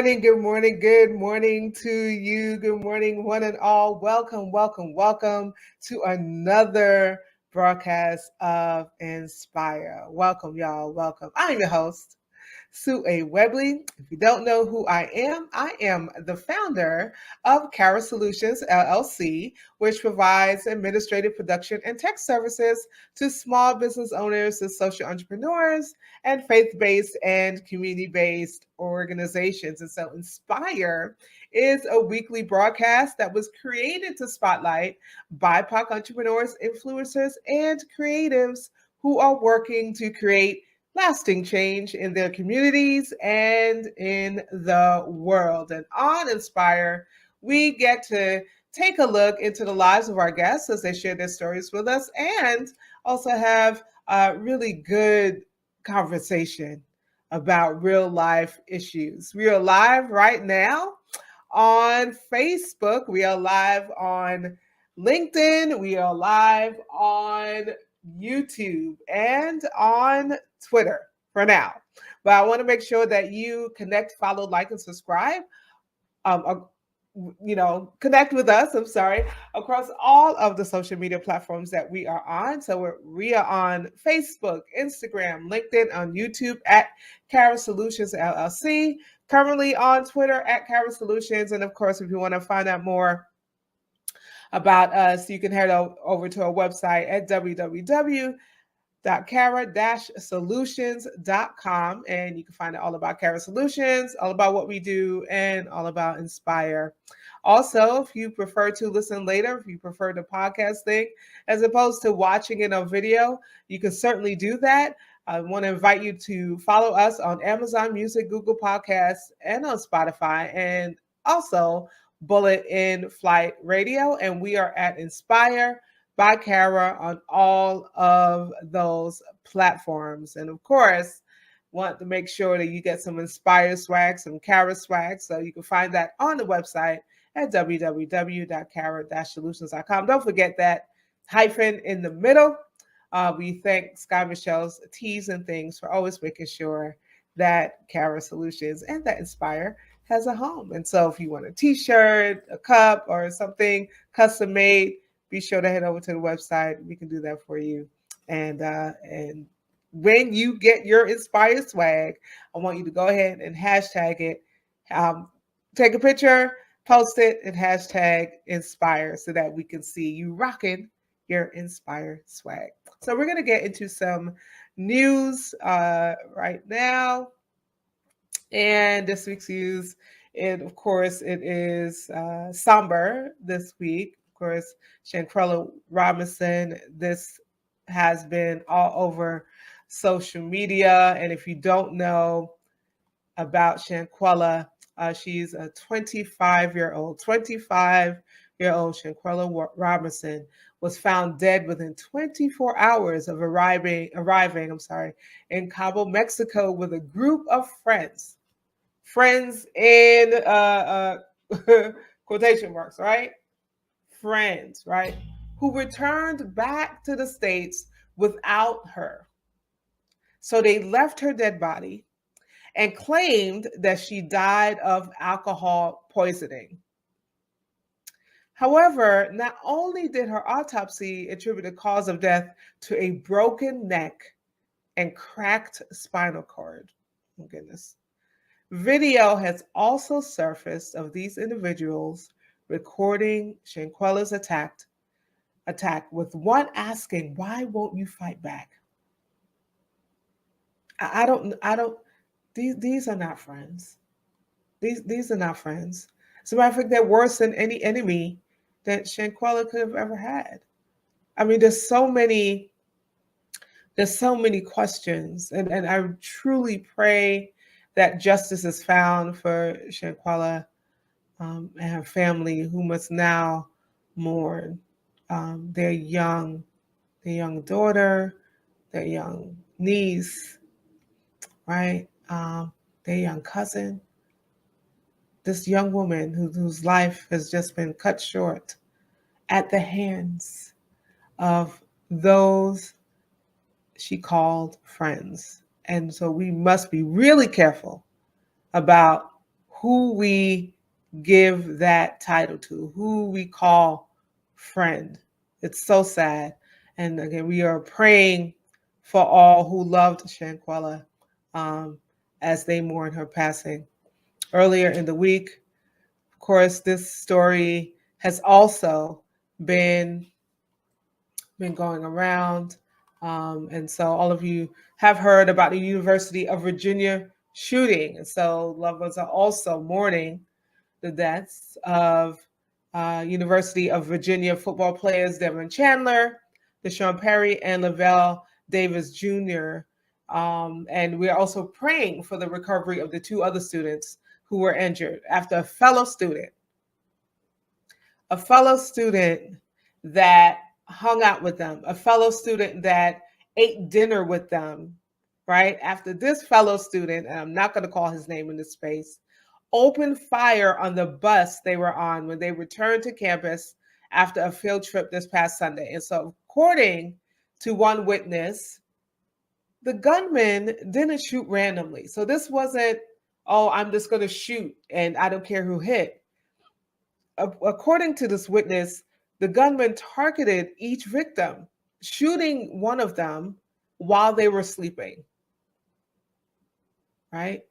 good morning to you. Good morning, one and all. Welcome to another broadcast of Inspire. Welcome, y'all. Welcome. I'm your host, Sue A. Webley. If you don't know who I am the founder of Cara Solutions LLC, which provides administrative production and tech services to small business owners, to social entrepreneurs, and faith-based and community-based organizations. And so Inspire is a weekly broadcast that was created to spotlight BIPOC entrepreneurs, influencers, and creatives who are working to create lasting change in their communities and in the world. And on Inspire, we get to take a look into the lives of our guests as they share their stories with us, and also have a really good conversation about real life issues. We are live right now on Facebook. We are live on LinkedIn. We are live on YouTube and on Twitter for now. But I want to make sure that you connect, follow, like, and subscribe. Connect with us, across all of the social media platforms that we are on. So we are on Facebook, Instagram, LinkedIn, on YouTube at Cara Solutions LLC, currently on Twitter at Cara Solutions. And of course, if you want to find out more about us, you can head over to our website at www.cara-solutions.com, and you can find out all about Cara Solutions, all about what we do, and all about Inspire. Also, if you prefer to listen later, if you prefer the podcast thing as opposed to watching it on video, you can certainly do that. I want to invite you to follow us on Amazon Music, Google Podcasts, and on Spotify, and also Bullet in Flight Radio. And we are at Inspire by Cara on all of those platforms. And of course, want to make sure that you get some Inspire swag, some Cara swag. So you can find that on the website at www.cara-solutions.com. Don't forget that hyphen in the middle. We thank Sky Michelle's Teas and Things for always making sure that Cara Solutions and that Inspire has a home. And so if you want a t-shirt, a cup, or something custom made, be sure to head over to the website. We can do that for you. And when you get your Inspire swag, I want you to go ahead and hashtag it. Take a picture, post it, and hashtag Inspire so that we can see you rocking your Inspire swag. So we're going to get into some news right now. And this week's news, and of course, it is somber this week. Of course, Shanquella Robinson, this has been all over social media. And if you don't know about Shanquella, she's a 25-year-old Shanquella Robinson was found dead within 24 hours of arriving in Cabo, Mexico, with a group of friends in quotation marks, right? Friends, right? Who returned back to the States without her. So they left her dead body and claimed that she died of alcohol poisoning. However, not only did her autopsy attribute the cause of death to a broken neck and cracked spinal cord. Oh, goodness. Video has also surfaced of these individuals recording Shanquella's attack, with one asking, "Why won't you fight back?" I don't, these are not friends. These are not friends. As a matter of fact, they're worse than any enemy that Shanquella could have ever had. I mean, there's so many questions, and I truly pray that justice is found for Shanquella and her family, who must now mourn their young daughter, their young niece, right? Their young cousin. This young woman whose life has just been cut short at the hands of those she called friends. And so we must be really careful about who we give that title to, who we call friend. It's so sad. And again, we are praying for all who loved Shanquella as they mourn her passing. Earlier in the week, of course, this story has also been going around. And so all of you have heard about the University of Virginia shooting. And so loved ones are also mourning the deaths of University of Virginia football players Devin Chandler, Deshaun Perry, and Lavelle Davis Jr. And we're also praying for the recovery of the two other students who were injured after a fellow student that hung out with them, a fellow student that ate dinner with them, right? After this fellow student, and I'm not going to call his name in this space, opened fire on the bus they were on when they returned to campus after a field trip this past Sunday. And so, according to one witness, the gunman didn't shoot randomly. So this wasn't, oh, I'm just going to shoot and I don't care who hit. According to this witness, the gunman targeted each victim, shooting one of them while they were sleeping, right?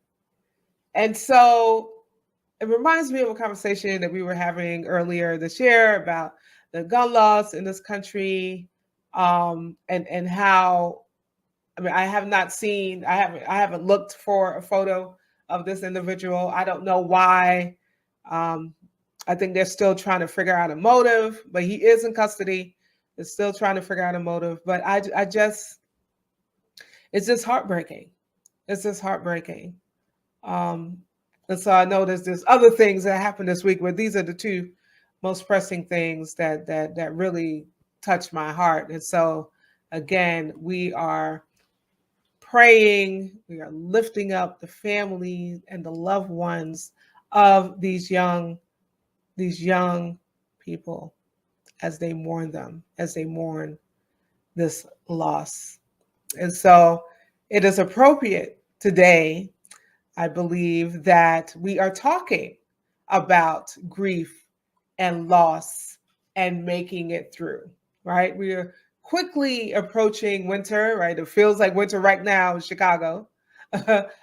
And so it reminds me of a conversation that we were having earlier this year about the gun laws in this country, and how, I mean, I haven't looked for a photo of this individual. I don't know why. I think they're still trying to figure out a motive, but he is in custody. They're still trying to figure out a motive. But it's just heartbreaking. It's just heartbreaking. And so I know there's other things that happened this week, but these are the two most pressing things that really touched my heart. And so again, we are praying, we are lifting up the families and the loved ones of these young people as they mourn them, as they mourn this loss. And so it is appropriate today, I believe, that we are talking about grief and loss and making it through, right? We are quickly approaching winter, right? It feels like winter right now in Chicago.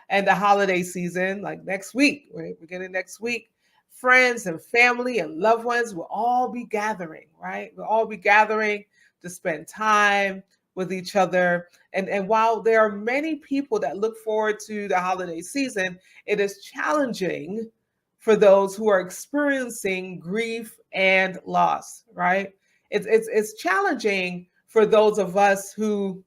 And the holiday season, like next week, right? Beginning next week, friends and family and loved ones will all be gathering, right? We'll all be gathering to spend time with each other. And while there are many people that look forward to the holiday season, it is challenging for those who are experiencing grief and loss, right? It's challenging for those of us who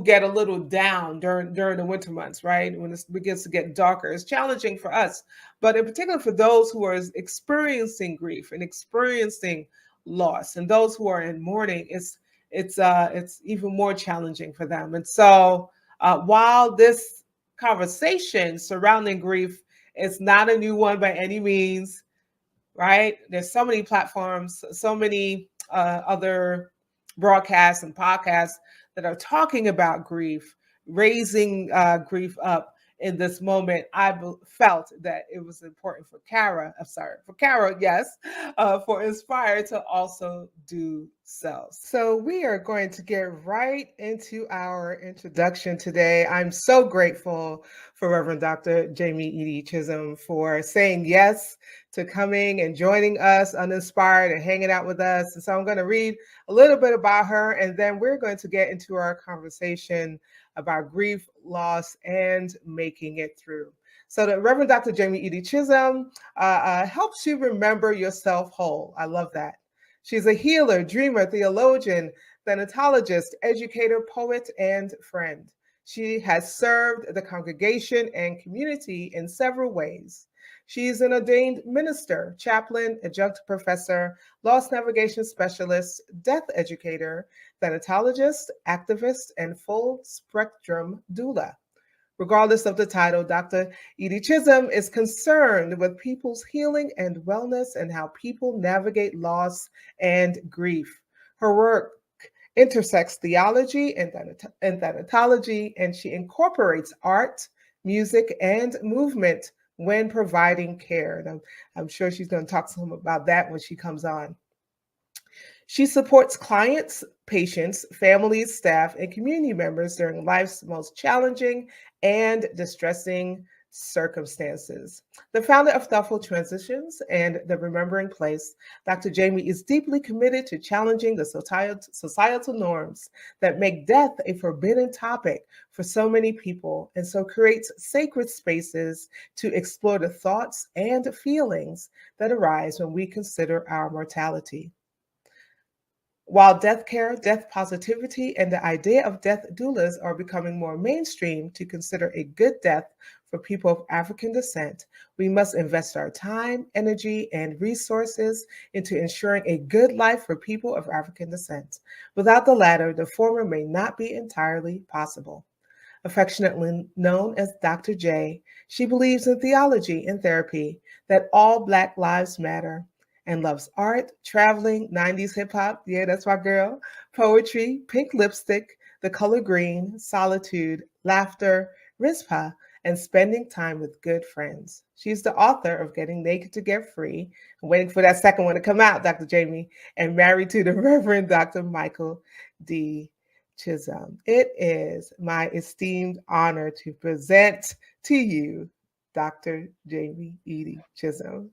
get a little down during the winter months, right? When it begins to get darker, it's challenging for us. But in particular, for those who are experiencing grief and experiencing loss, and those who are in mourning, it's even more challenging for them. And so, while this conversation surrounding grief is not a new one by any means, right? There's so many platforms, so many other broadcasts and podcasts that are talking about grief, raising grief up in this moment. I felt that it was important for Kara, yes, for Inspire to also do so. So we are going to get right into our introduction today. I'm so grateful for Reverend Dr. Jamie Eaddy-Chism for saying yes to coming and joining us on Inspired and hanging out with us. And so I'm going to read a little bit about her, and then we're going to get into our conversation about grief, loss, and making it through. So the Reverend Dr. Jamie Eaddy-Chism helps you remember yourself whole. I love that. She's a healer, dreamer, theologian, thanatologist, educator, poet, and friend. She has served the congregation and community in several ways. She is an ordained minister, chaplain, adjunct professor, loss navigation specialist, death educator, thanatologist, activist, and full spectrum doula. Regardless of the title, Dr. Eaddy-Chism is concerned with people's healing and wellness and how people navigate loss and grief. Her work intersects theology and thanatology, and she incorporates art, music, and movement when providing care. And I'm sure she's going to talk to him about that when she comes on. She supports clients, patients, families, staff, and community members during life's most challenging and distressing circumstances. The founder of Thoughtful Transitions and the Remembering Place, Dr. Jamie is deeply committed to challenging the societal norms that make death a forbidden topic for so many people, and so creates sacred spaces to explore the thoughts and feelings that arise when we consider our mortality. While death care, death positivity, and the idea of death doulas are becoming more mainstream to consider a good death for people of African descent, we must invest our time, energy, and resources into ensuring a good life for people of African descent. Without the latter, the former may not be entirely possible. Affectionately known as Dr. J, she believes in theology and therapy, that all Black lives matter, and loves art, traveling, 90s hip hop, yeah, that's my girl, poetry, pink lipstick, the color green, solitude, laughter, rispa, and spending time with good friends. She's the author of Getting Naked to Get Free. I'm waiting for that second one to come out, Dr. Jamie, and married to the Reverend Dr. Michael D. Chisholm. It is my esteemed honor to present to you Dr. Jamie Eaddy-Chism.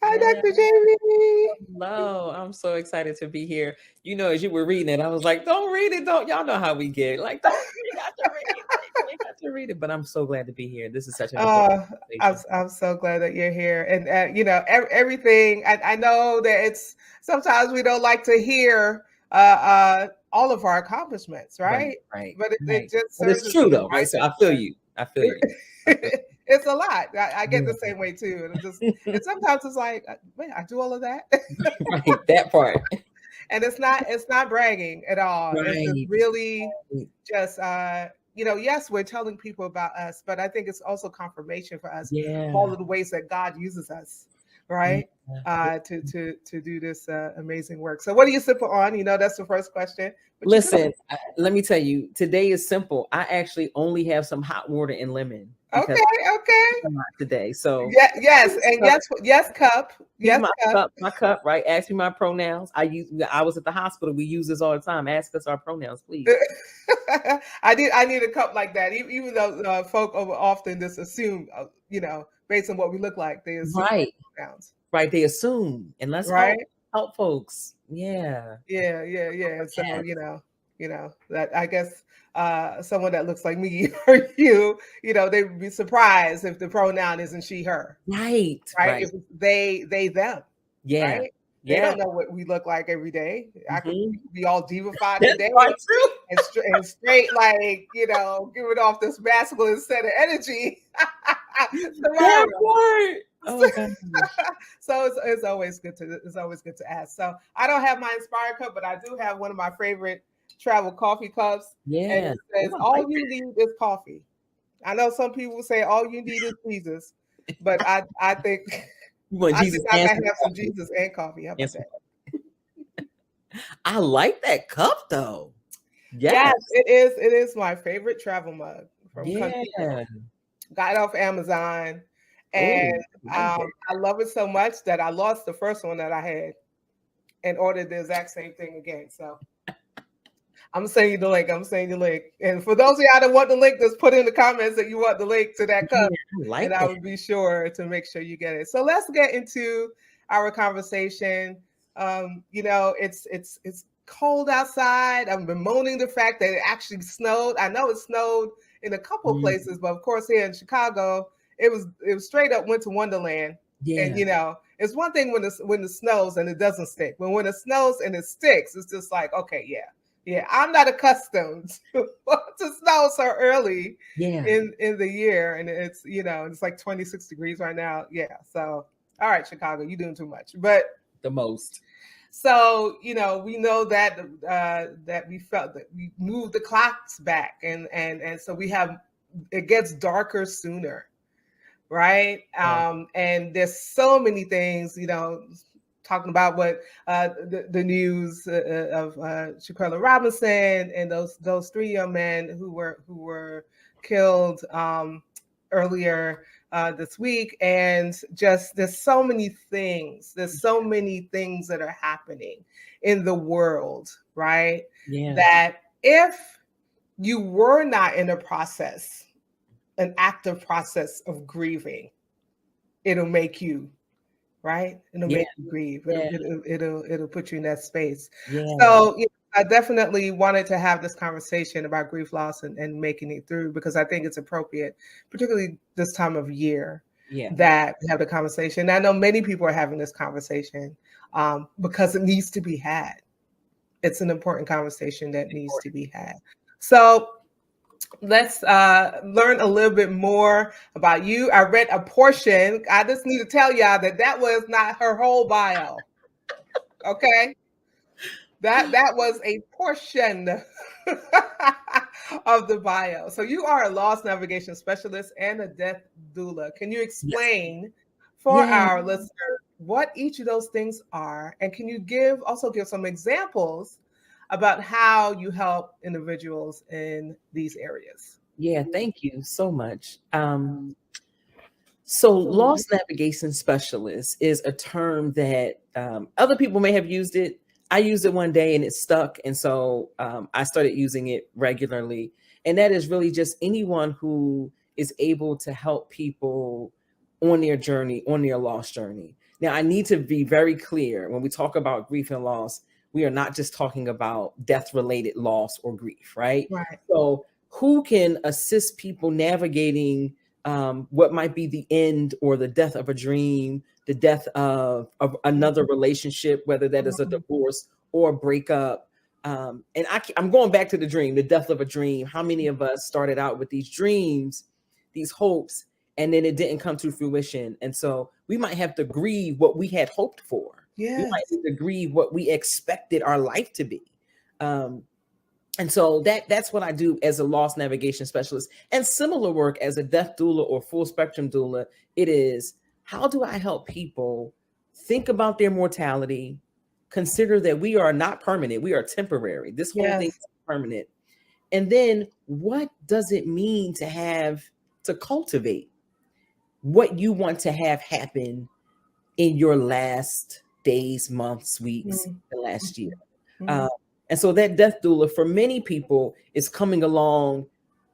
Hi, Yeah. Dr. Jamie. Hello. I'm so excited to be here. You know, as you were reading it, I was like, don't read it. Don't y'all know how we get. Like, don't you got to read it. You ain't got to read it. But I'm so glad to be here. This is such an important Uh, I'm, conversation. I'm so glad that you're here. And, everything, I know that it's sometimes we don't like to hear all of our accomplishments, Right, right? right, But it right. just But serves it's as true a though, right? So reminder. I feel you. I feel you. I feel It's a lot. I get the you. same way too. And sometimes it's like, man, I do all of that. Right. That part. And it's not bragging at all. It's just Right. really Right. just yes, we're telling people about us, but I think it's also confirmation for us of all Yeah. of the ways that God uses us, Yeah. right? To do this amazing work. So what are you sipping on? That's the first question. What you doing? Listen, let me tell you, today is simple. I actually only have some hot water and lemon because Okay, okay. I'm hot today. So Yeah, yes, and yes, cup. here's Yes, cup. my cup, right? Ask me my pronouns. I was at the hospital. We use this all the time. Ask us our pronouns, please. I need a cup like that. Even though folk often just assume, based on what we look like, they assume our Right. pronouns, Right. They assume. And let's right? help folks. Yeah. Yeah, yeah, yeah. And so, Yes. that I guess someone that looks like me or they would be surprised if the pronoun isn't she, her, Right. right? Right. If it's they, them, Yeah. right? They Yeah. don't know what we look like every day. I could Hmm. be all divified That's today part too. and straight, like, giving off this masculine set of energy That tomorrow. part. Oh gosh. So it's always good to ask. So I don't have my inspired cup, but I do have one of my favorite travel coffee cups, and Yeah. it Oh, says, I "All like you need is coffee." I know some people say all you need is Jesus, but I think You want I think Jesus I and gotta some have some coffee. Jesus and coffee. How And about some that? I like that cup though. Yes, Yes. it is my favorite travel mug from Country Yeah. Girl. Got it off Amazon, and Oh, I like that. I love it so much that I lost the first one that I had and ordered the exact same thing again. So I'm sending you the link. I'm sending you the link. And for those of y'all that want the link, just put in the comments that you want the link to that Yeah, cup, I and like I that. will be sure to make sure you get it. So let's get into our conversation. It's cold outside. I've been moaning the fact that it actually snowed. I know it snowed in a couple of Mm, places, but of course here in Chicago, it was straight up winter wonderland. And yeah. it's one thing when the snows and it doesn't stick. But when it snows and it sticks, it's just like, okay, yeah. Yeah, I'm not accustomed to snow so early Yeah. in the year, and it's like 26 degrees right now. Yeah, so all right, Chicago, you're doing too much. But The most. so we know that that we felt that we moved the clocks back, and so we have it gets darker sooner, right? Yeah. And there's so many things, talking about what the news of Shaquella Robinson and those three young men who were killed. earlier this week, and just there's so many things. There's so many things that are happening in the world, right? Yeah. That if you were not in a process, an active process of grieving, it'll make you, right? It'll Yeah. make you grieve. Yeah. It'll put you in that space. Yeah. So I definitely wanted to have this conversation about grief loss and making it through, because I think it's appropriate, particularly this time of year, Yeah. that we have the conversation. I know many people are having this conversation because it needs to be had. It's an important conversation that needs to be had. So let's learn a little bit more about you. I read a portion. I just need to tell y'all that that was not her whole bio. Okay, that was a portion of the bio. So you are a loss navigation specialist and a death doula. Can you explain for our listeners what each of those things are, and can you also give some examples about how you help individuals in these areas? Yeah, thank you so much. So loss navigation specialist is a term that other people may have used it. I used it one day and it stuck. And so I started using it regularly. And that is really just anyone who is able to help people on their journey, on their loss journey. Now, I need to be very clear when we talk about grief and loss, we are not just talking about death related loss or grief, right? Right. So who can assist people navigating what might be the end or the death of a dream, the death of another relationship, whether that is a divorce or a breakup. And I'm going back to the dream, the death of a dream. How many of us started out with these dreams, these hopes, and then it didn't come to fruition? And so we might have to grieve what we had hoped for. Yes. We might have to grieve what we expected our life to be. And so that's what I do as a loss navigation specialist. And similar work as a death doula or full spectrum doula, it is, how do I help people think about their mortality, consider that we are not permanent, we are temporary. This whole thing is permanent. And then what does it mean to cultivate what you want to have happen in your last days, months, weeks, and last year? And so that death doula for many people is coming along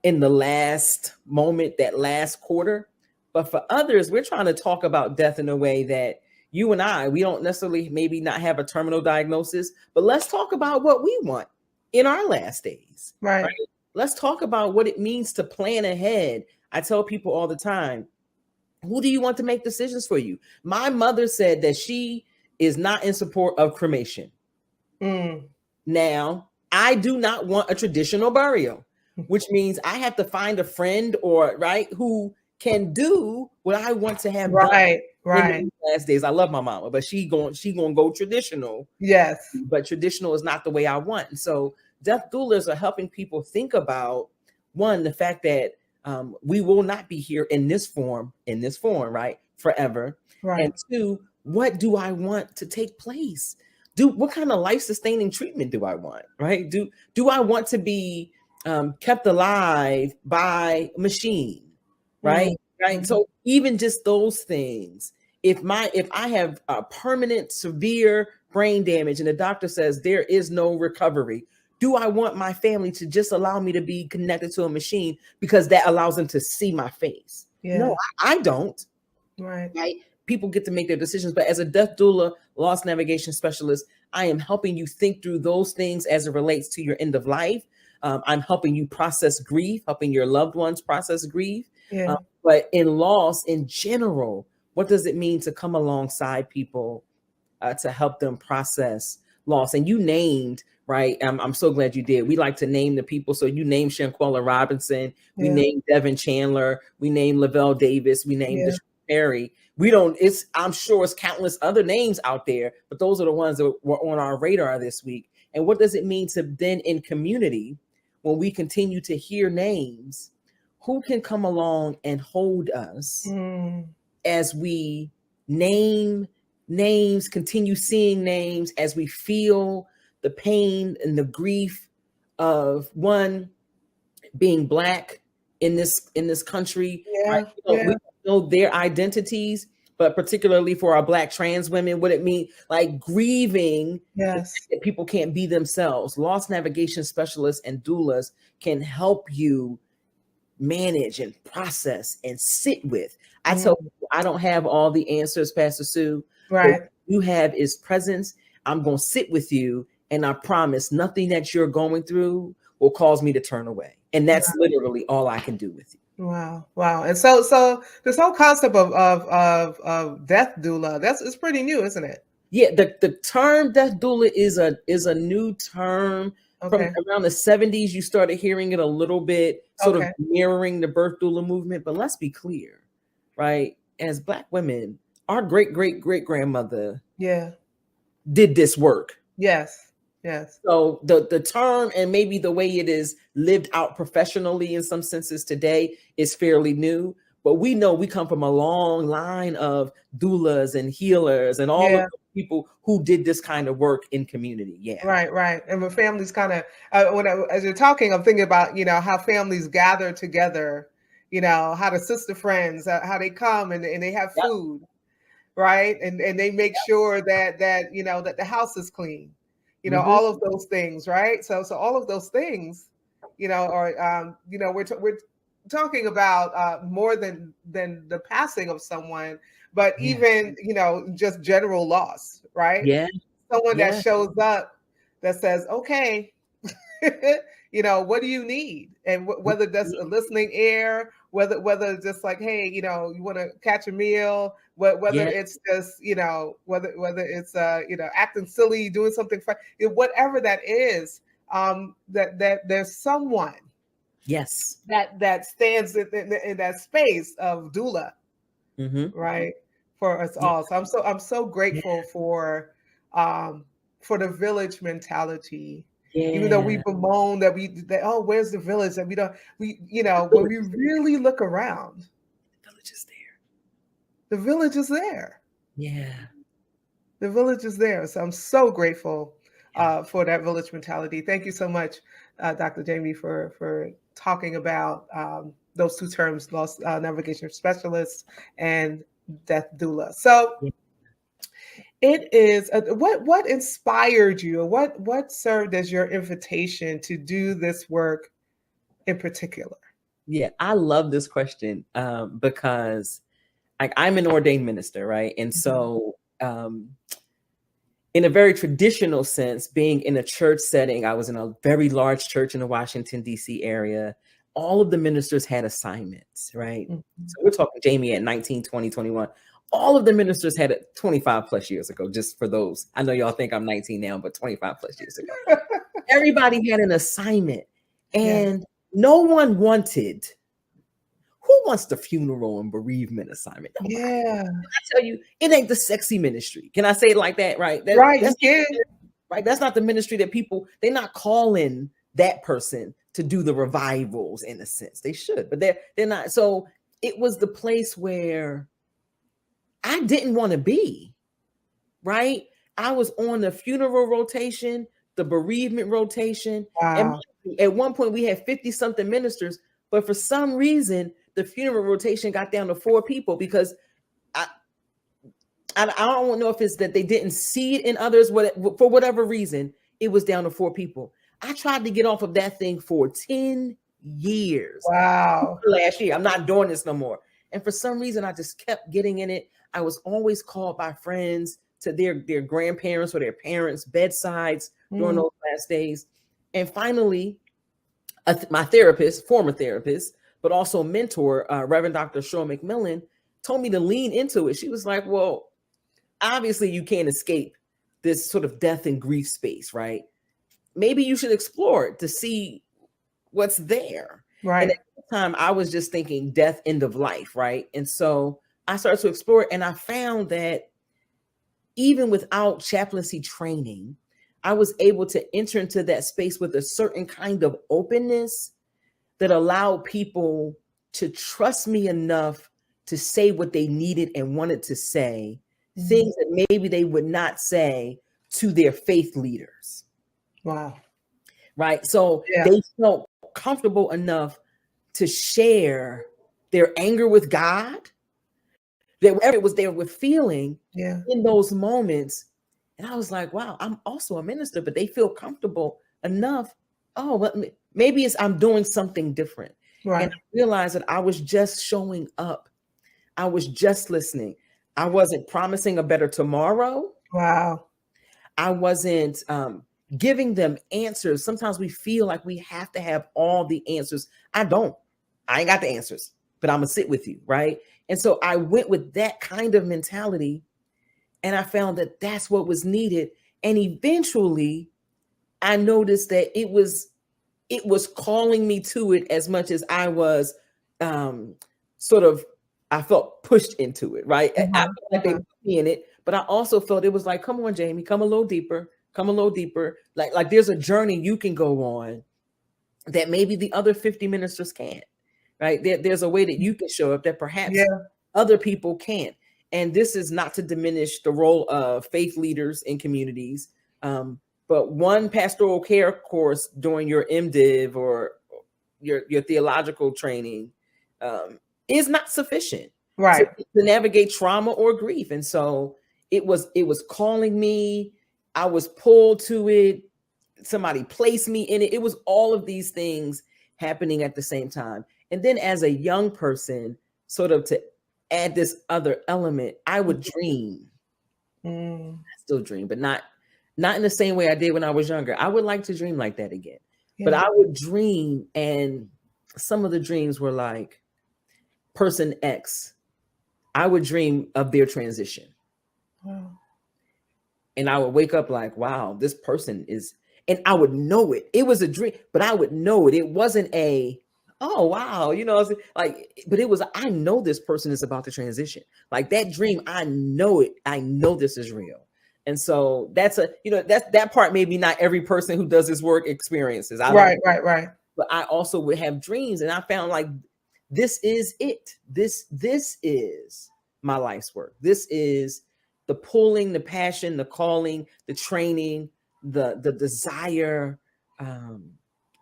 in the last moment, that last quarter. But for others, we're trying to talk about death in a way that you and I, we don't necessarily maybe not have a terminal diagnosis, but let's talk about what we want in our last days. Right. Let's talk about what it means to plan ahead. I tell people all the time, who do you want to make decisions for you? My mother said that she is not in support of cremation. Now, I do not want a traditional burial, which means I have to find a friend who can do what I want to have done in the last days. I love my mama, but she gonna go traditional. Yes. But traditional is not the way I want. And so death doulas are helping people think about, one, the fact that we will not be here in this form, right, forever. Right. And two, what do I want to take place? What kind of life-sustaining treatment do I want, right? Do I want to be kept alive by a machine, right? Right. So even just those things, if I have a permanent severe brain damage and the doctor says there is no recovery, do I want my family to just allow me to be connected to a machine because that allows them to see my face? No, I don't. Right. People get to make their decisions. But as a death doula, loss navigation specialist, I am helping you think through those things as it relates to your end of life. I'm helping you process grief, helping your loved ones process grief. But in loss in general, what does it mean to come alongside people to help them process loss? And you named, right? I'm so glad you did. We like to name the people. So you named Shanquella Robinson. We named Devin Chandler. We named Lavelle Davis. We named Perry. I'm sure it's countless other names out there, but those are the ones that were on our radar this week. And what does it mean to then in community, when we continue to hear names, who can come along and hold us as we name names, continue seeing names, as we feel the pain and the grief of one, being Black in this country, right? Yeah, We yeah, don't know their identities, but particularly for our Black trans women, what it means, like grieving the fact yes. that people can't be themselves. Loss navigation specialists and doulas can help you manage and process and sit with. I tell Mm, people I don't have all the answers, Pastor Sue, but what right. you have is presence. I'm going to sit with you, and I promise nothing that you're going through will cause me to turn away. And that's literally all I can do with you. Wow, wow. And so this whole concept of death doula, it's pretty new, isn't it? Yeah, the term death doula is a new term. From Okay. around the 70s, you started hearing it a little bit, sort of Okay. mirroring the birth doula movement. But let's be clear, right? As Black women, our great grandmother Yeah. did this work. Yes. Yes. So the term and maybe the way it is lived out professionally in some senses today is fairly new. But we know we come from a long line of doulas and healers and all of Yeah. the people who did this kind of work in community. Yeah. Right, right. And when families kind of, as you're talking, I'm thinking about, how families gather together, how the sister friends, how they come and they have Yep. food, right? And they make sure that the house is clean, Mhm. all of those things, right? So all of those things, are, we're talking about more than the passing of someone, but Yeah. even, just general loss, right? Yeah. Someone that Yeah. shows up that says, okay, what do you need? And whether that's a listening ear, whether just like, hey, you want to catch a meal, whether Yeah. it's just, whether it's acting silly, doing something fun, whatever that is, that there's someone Yes. that stands in that space of doula, Mhm. right, for us Yeah. all. So I'm so Yeah. grateful um for the village mentality. Even though we Yeah. bemoan that oh, where's the village, that we don't, when we really look around, The village is there. the village is there. Yeah. The village is there. So I'm so grateful Yeah. for that village mentality. Thank you so much, Dr. Jamie, for talking about those two terms, loss navigation specialist and death doula. So Yeah. it is what inspired you, or what served as your invitation to do this work in particular? Yeah. I love this question because like I'm an ordained minister, right? And Mhm. so in a very traditional sense, being in a church setting, I was in a very large church in the Washington, D.C. area. All of the ministers had assignments, right? Mhm. So we're talking Jamie at 19, 20, 21. All of the ministers had it 25 plus years ago, just for those. I know y'all think I'm 19 now, but 25 plus years ago. Everybody had an assignment, Yes. and no one wanted. Who wants the funeral and bereavement assignment? Nobody. Yeah. Tell you, it ain't the sexy ministry. Can I say it like that? Right? Right. You That's can. right. That's not the ministry that people, they're not calling that person to do the revivals in a sense. They should, but they're not. So it was the place where I didn't want to be, right? I was on the funeral rotation, the bereavement rotation. And Wow. at one point we had 50 something ministers, but for some reason the funeral rotation got down to 4 people because I don't know if it's that they didn't see it in others, for whatever reason, it was down to 4 people. I tried to get off of that thing for 10 years. Wow. Last year, I'm not doing this no more. And for some reason, I just kept getting in it. I was always called by friends to their grandparents or their parents' bedsides during Mm. those last days. And finally, my therapist, former therapist, but also mentor, Reverend Dr. Shaw McMillan, told me to lean into it. She was like, well, obviously you can't escape this sort of death and grief space, right? Maybe you should explore it to see what's there. And Right. at the time, I was just thinking death, end of life, right? And so I started to explore it, and I found that even without chaplaincy training, I was able to enter into that space with a certain kind of openness that allowed people to trust me enough to say what they needed and wanted to say, Mhm. things that maybe they would not say to their faith leaders. Wow. Right. So Yeah. they felt comfortable enough to share their anger with God, that whatever it was they were feeling in those moments. And I was like, wow, I'm also a minister, but they feel comfortable enough. Oh, well, maybe it's I'm doing something different. Right. And I realized that I was just showing up. I was just listening. I wasn't promising a better tomorrow. Wow. I wasn't giving them answers. Sometimes we feel like we have to have all the answers. I don't. I ain't got the answers, but I'm going to sit with you, right? And so I went with that kind of mentality, and I found that that's what was needed. And eventually I noticed that it was calling me to it as much as I was sort of, I felt pushed into it, right? I felt like they put me in it, but I also felt it was like, come on, Jamie, come a little deeper, Like there's a journey you can go on that maybe the other 50 ministers can't, right? There's a way that you can show up that perhaps other people can't. And this is not to diminish the role of faith leaders in communities. But one pastoral care course during your MDiv or your theological training is not sufficient, right, to navigate trauma or grief. And so it was calling me. I was pulled to it. Somebody placed me in it. It was all of these things happening at the same time. And then as a young person, sort of to add this other element, I would dream. I still dream, but not in the same way I did when I was younger. I would like to dream like that again. But I would dream, and some of the dreams were like person X. I would dream of their transition. And I would wake up like, wow, this person is, and I would know it. It was a dream, but I would know it. It wasn't a, oh, wow, like, but it was, I know this person is about to transition. Like that dream, I know it. I know this is real. And so that's that part maybe not every person who does this work experiences. Right. But I also would have dreams, and I found like, this is it. This is my life's work. This is the pulling, the passion, the calling, the training, the desire,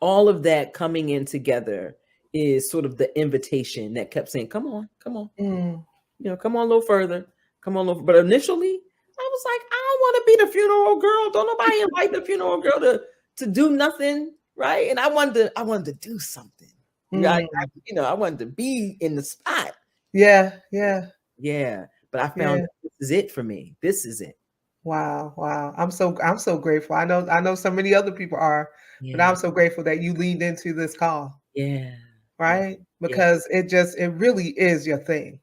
all of that coming in together is sort of the invitation that kept saying, come on, come on, come on a little further, come on a little. But initially, I was like, I don't want to be the funeral girl. Don't nobody invite the funeral girl to do nothing, right? And I wanted to do something. I wanted to be in the spot. Yeah. But I found this is it for me. This is it. Wow. I'm so grateful. I know so many other people are, but I'm so grateful that you leaned into this call. Yeah. Right? Because it really is your thing.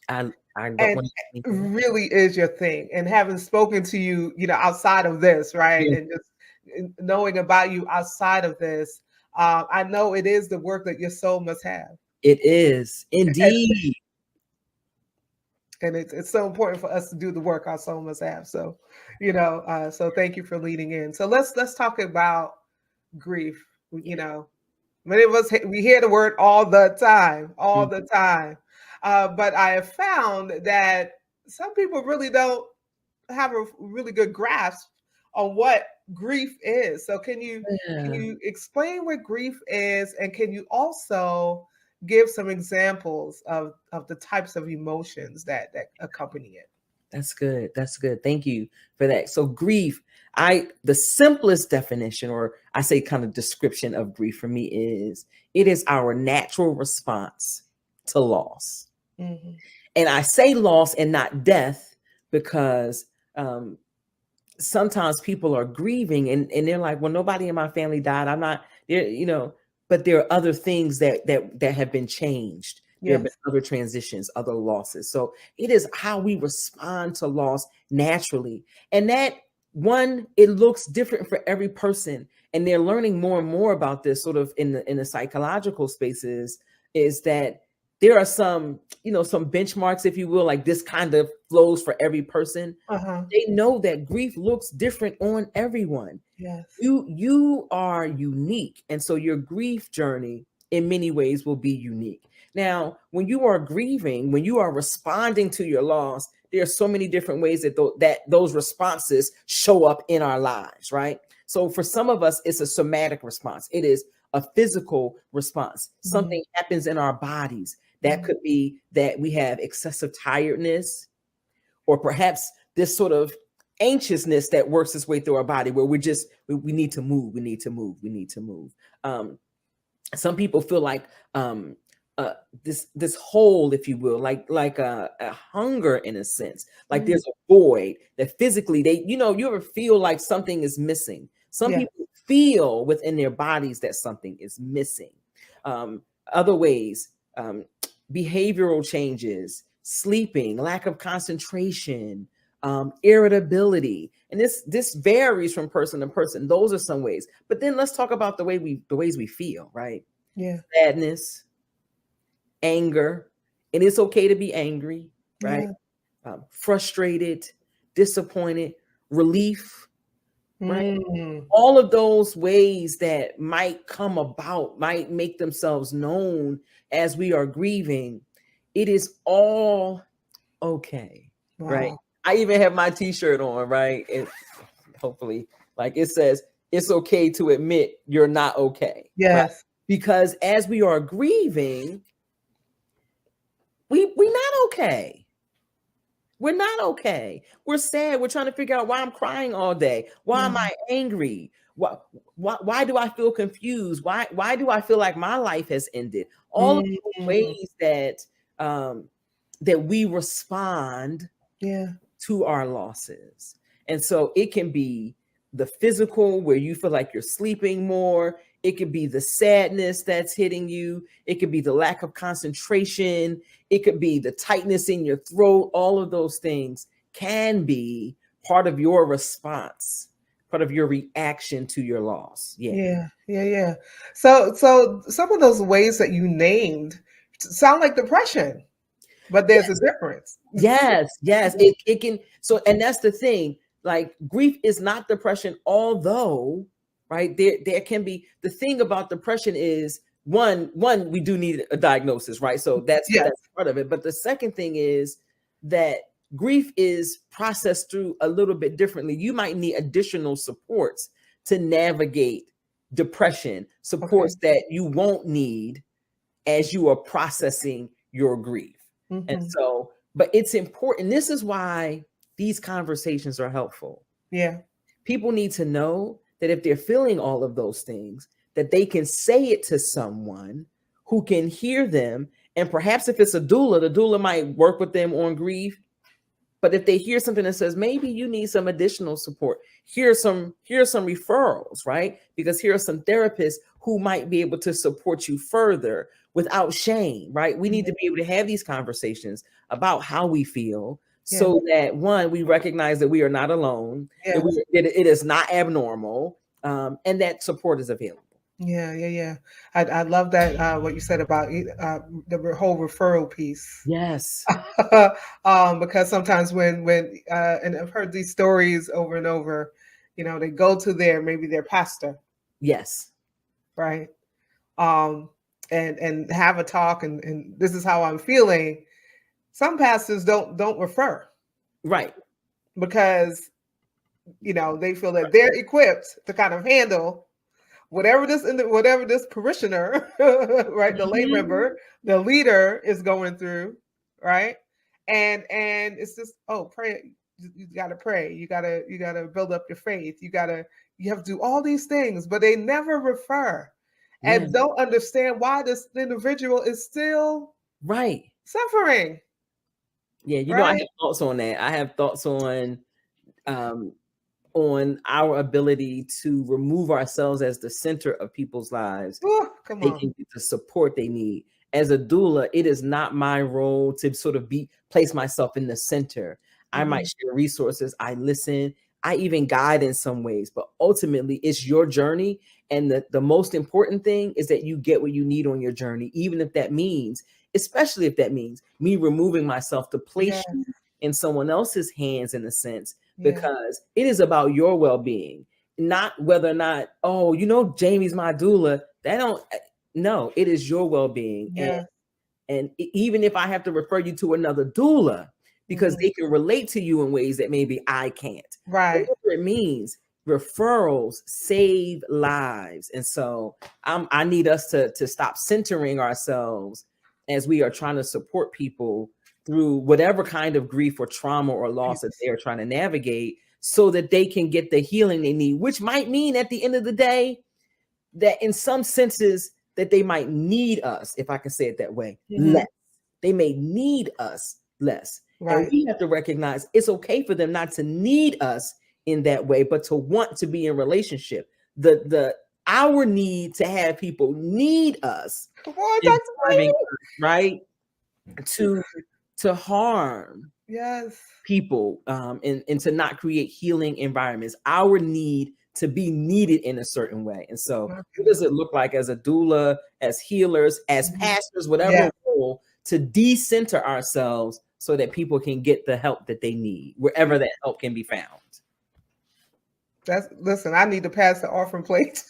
It really is your thing. And having spoken to you, outside of this, right? And just knowing about you outside of this, I know it is the work that your soul must have. It is indeed. And it's so important for us to do the work our soul must have. So, so thank you for leading in. So let's talk about grief. Many of us, we hear the word all the time. But I have found that some people really don't have a really good grasp on what grief is. So can you explain what grief is, and can you also give some examples of the types of emotions that accompany it? That's good. Thank you for that. So grief, the simplest definition, or I say kind of description of grief for me is, it is our natural response to loss. And I say loss and not death because sometimes people are grieving and they're like, well, nobody in my family died. I'm not there, but there are other things that have been changed. There have been other transitions, other losses. So it is how we respond to loss naturally. And that one, it looks different for every person. And they're learning more and more about this sort of in the psychological spaces, is that there are some benchmarks, if you will, like this kind of flows for every person. They know that grief looks different on everyone. Yes. You are unique. And so your grief journey in many ways will be unique. Now, when you are grieving, when you are responding to your loss, there are so many different ways that those responses show up in our lives, right? So for some of us, it's a somatic response. It is, a physical response. Something happens in our bodies. That could be that we have excessive tiredness, or perhaps this sort of anxiousness that works its way through our body, where we need to move, we need to move, we need to move. Some people feel like this hole, if you will, like a hunger in a sense, like there's a void that physically you ever feel like something is missing. Some people feel within their bodies that something is missing. Other ways, behavioral changes, sleeping, lack of concentration, irritability, and this varies from person to person. Those are some ways. But then let's talk about the ways we feel, right? Yeah. Sadness, anger, and it's okay to be angry, right? Frustrated, disappointed, relief, right? All of those ways that might come about, might make themselves known as we are grieving. It is all okay, right? I even have my t-shirt on, right? And hopefully, like it says, it's okay to admit you're not okay. Yes. Right? Because as we are grieving, we're not okay. We're not okay. We're sad. We're trying to figure out why I'm crying all day. Why am I angry? Why do I feel confused? Why do I feel like my life has ended? All of the ways that that we respond to our losses. And so it can be the physical, where you feel like you're sleeping more. It could be the sadness that's hitting you. It could be the lack of concentration. It could be the tightness in your throat. All of those things can be part of your response, part of your reaction to your loss. Yeah. So some of those ways that you named sound like depression, but there's a difference. Yes. It can. So, and that's the thing. Like, grief is not depression, although, right, there can be, the thing about depression is one, we do need a diagnosis, right? So that's part of it. But the second thing is that grief is processed through a little bit differently. You might need additional supports to navigate depression, supports that you won't need as you are processing your grief. And so, but it's important. This is why these conversations are helpful. Yeah. People need to know that if they're feeling all of those things, that they can say it to someone who can hear them. And perhaps if it's a doula, the doula might work with them on grief. But if they hear something that says, maybe you need some additional support, here's some referrals, right? Because here are some therapists who might be able to support you further without shame, right? We need to be able to have these conversations about how we feel, so that, one, we recognize that we are not alone, that it is not abnormal, and that support is available. Yeah. I love that, what you said about the whole referral piece. Yes. Because sometimes when and I've heard these stories over and over, they go to maybe their pastor. Yes. Right. And have a talk, and this is how I'm feeling. Some pastors don't refer. Right. Because, they feel that they're equipped to kind of handle whatever this parishioner, right, the lay member, the leader is going through, right? And it's just, pray. You got to pray. You got to build up your faith. You have to do all these things, but they never refer and don't understand why this individual is still suffering. Yeah, I have thoughts on that. I have thoughts on our ability to remove ourselves as the center of people's lives. They can get the support they need. As a doula, it is not my role to sort of place myself in the center. I might share resources, I listen, I even guide in some ways, but ultimately it's your journey. And the most important thing is that you get what you need on your journey, even if that means, especially if that means me removing myself to place you in someone else's hands, in a sense, because it is about your well-being, not whether or not, Jamie's my doula. No, it is your well-being. And even if I have to refer you to another doula, because they can relate to you in ways that maybe I can't. Right. Whatever it means, referrals save lives. And so I need us to stop centering ourselves as we are trying to support people through whatever kind of grief or trauma or loss that they are trying to navigate, so that they can get the healing they need, which might mean at the end of the day that in some senses that they might need us, if I can say it that way, less. They may need us less. Right. And we have to recognize it's okay for them not to need us in that way, but to want to be in relationship. Our need to have people need us, right? To harm people, and to not create healing environments. Our need to be needed in a certain way. And so what does it look like as a doula, as healers, as pastors, whatever role, to decenter ourselves so that people can get the help that they need, wherever that help can be found? Listen, I need to pass the offering plate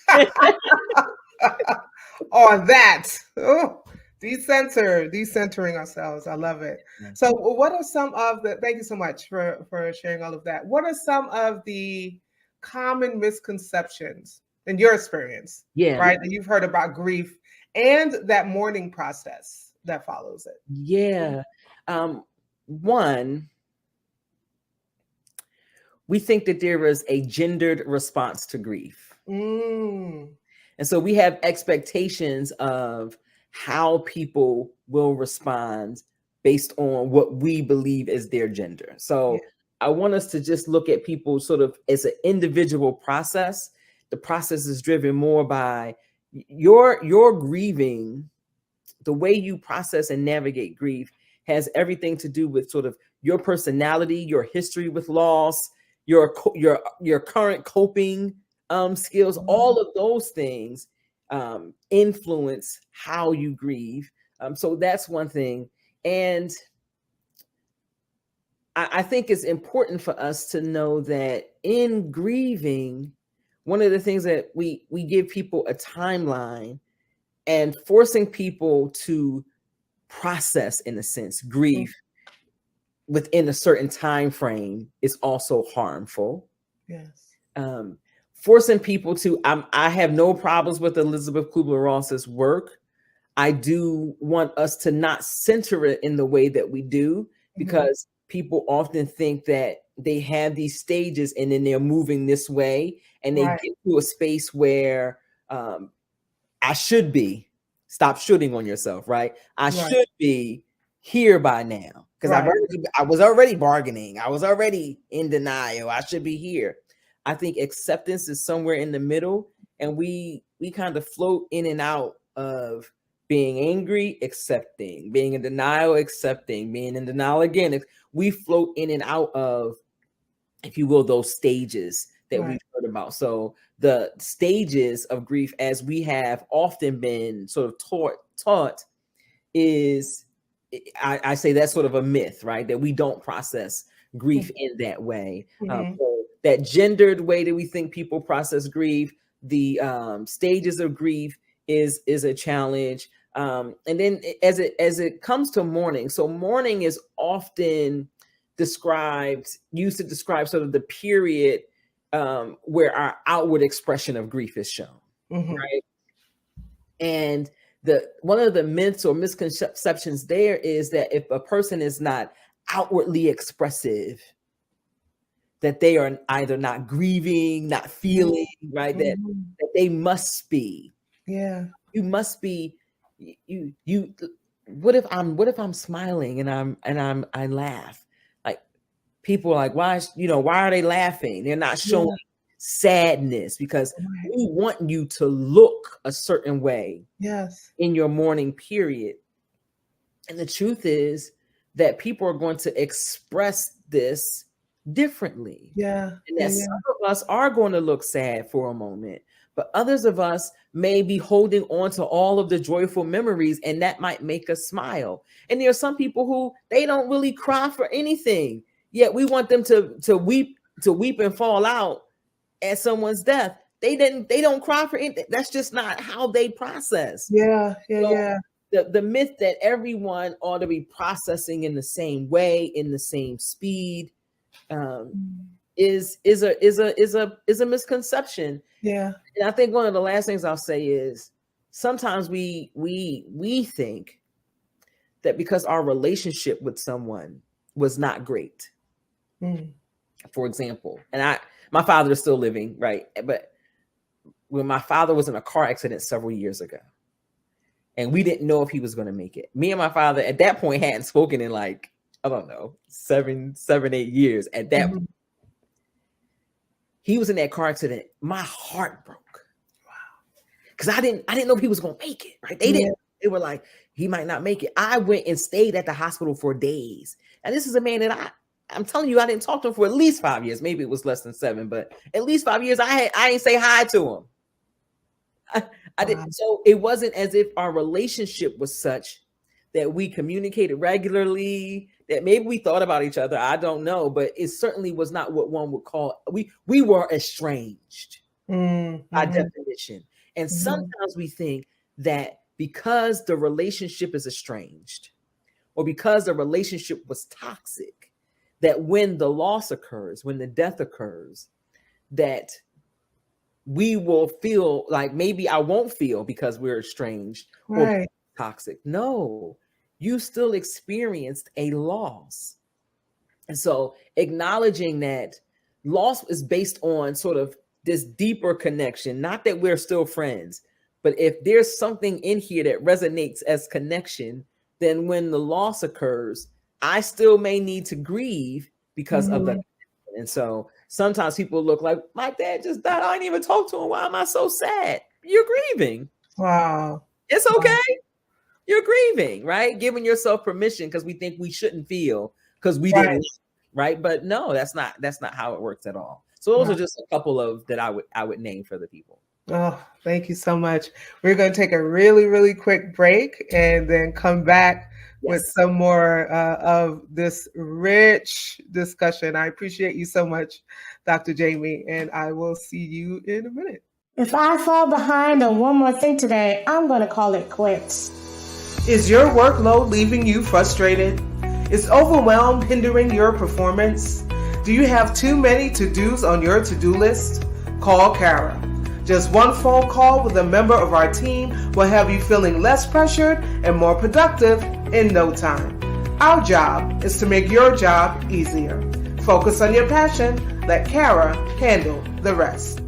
on that. Oh, decentering ourselves. I love it. So what are some of the, thank you so much for sharing all of that. What are some of the common misconceptions in your experience, right, that you've heard about grief and that mourning process that follows it? One, we think that there is a gendered response to grief. And so we have expectations of how people will respond based on what we believe is their gender. So I want us to just look at people sort of as an individual process. The process is driven more by your grieving. The way you process and navigate grief has everything to do with sort of your personality, your history with loss, your current coping skills. All of those things influence how you grieve. So that's one thing. And I think it's important for us to know that in grieving, one of the things that we give people a timeline, and forcing people to process, in a sense, grief within a certain time frame is also harmful. Forcing people to, I have no problems with Elizabeth Kubler-Ross's work. I do want us to not center it in the way that we do, because people often think that they have these stages and then they're moving this way, and they get to a space where I should be. Stop shooting on yourself, right? I should be here by now, because I was already bargaining. I was already in denial. I should be here. I think acceptance is somewhere in the middle, and we kind of float in and out of being angry, accepting, being in denial, accepting, being in denial again. We float in and out of, if you will, those stages that we've heard about. So the stages of grief, as we have often been sort of taught is, I say that's sort of a myth, right? That we don't process grief in that way. So that gendered way that we think people process grief, the stages of grief is a challenge. And then as it comes to mourning, so mourning is often used to describe sort of the period where our outward expression of grief is shown, right? And one of the myths or misconceptions there is that if a person is not outwardly expressive, that they are either not grieving, not feeling, right? That they must be. You must be. You. What if I'm smiling and I laugh? Like, people are like, why are they laughing? They're not showing sadness, because we want you to look a certain way in your mourning period. And the truth is that people are going to express this differently. And that some of us are going to look sad for a moment, but others of us may be holding on to all of the joyful memories, and that might make us smile. And there are some people who they don't really cry for anything, yet we want them to weep and fall out at someone's death. They don't cry for anything. That's just not how they process. The myth that everyone ought to be processing in the same way, in the same speed, is a misconception. Yeah. And I think one of the last things I'll say is sometimes we think that because our relationship with someone was not great. Mm. For example, and my father is still living, right? But when my father was in a car accident several years ago, and we didn't know if he was going to make it. Me and my father at that point hadn't spoken in like, I don't know, 7, 8 years. At that point, he was in that car accident. My heart broke. Wow. Because I didn't know if he was going to make it, right? They didn't. They were like, he might not make it. I went and stayed at the hospital for days. And this is a man that I'm telling you, I didn't talk to him for at least 5 years. Maybe it was less than 7, but at least 5 years. I didn't say hi to him. I didn't. So it wasn't as if our relationship was such that we communicated regularly, that maybe we thought about each other. I don't know, but it certainly was not what one would call, we were estranged by definition. And sometimes we think that because the relationship is estranged or because the relationship was toxic, that when the loss occurs, when the death occurs, that we will feel like maybe I won't feel because we're estranged or toxic. No, you still experienced a loss. And so acknowledging that loss is based on sort of this deeper connection, not that we're still friends, but if there's something in here that resonates as connection, then when the loss occurs, I still may need to grieve because of the. And so sometimes people look like, my dad just died. I didn't even talk to him. Why am I so sad? You're grieving. Wow. It's okay. Wow. You're grieving, right? Giving yourself permission because we think we shouldn't feel because we didn't, right? But no, that's not how it works at all. So those are just a couple of that I would name for the people. Oh, thank you so much. We're going to take a really, really quick break and then come back with some more of this rich discussion. I appreciate you so much, Dr. Jamie, and I will see you in a minute. If I fall behind on one more thing today, I'm going to call it quits. Is your workload leaving you frustrated? Is overwhelm hindering your performance? Do you have too many to-dos on your to-do list? Call Kara. Just one phone call with a member of our team will have you feeling less pressured and more productive in no time. Our job is to make your job easier. Focus on your passion. Let Kara handle the rest.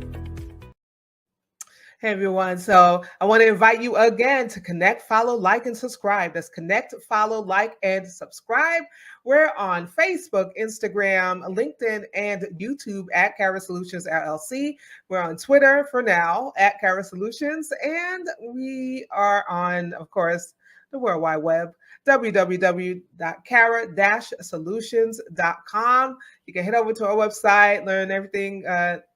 Hey everyone, so I want to invite you again to connect, follow, like, and subscribe. That's connect, follow, like, and subscribe. We're on Facebook, Instagram, LinkedIn, and YouTube at Kara Solutions LLC. We're on Twitter for now at Kara Solutions, and we are on, of course, the World Wide Web, www.kara-solutions.com. You can head over to our website, learn everything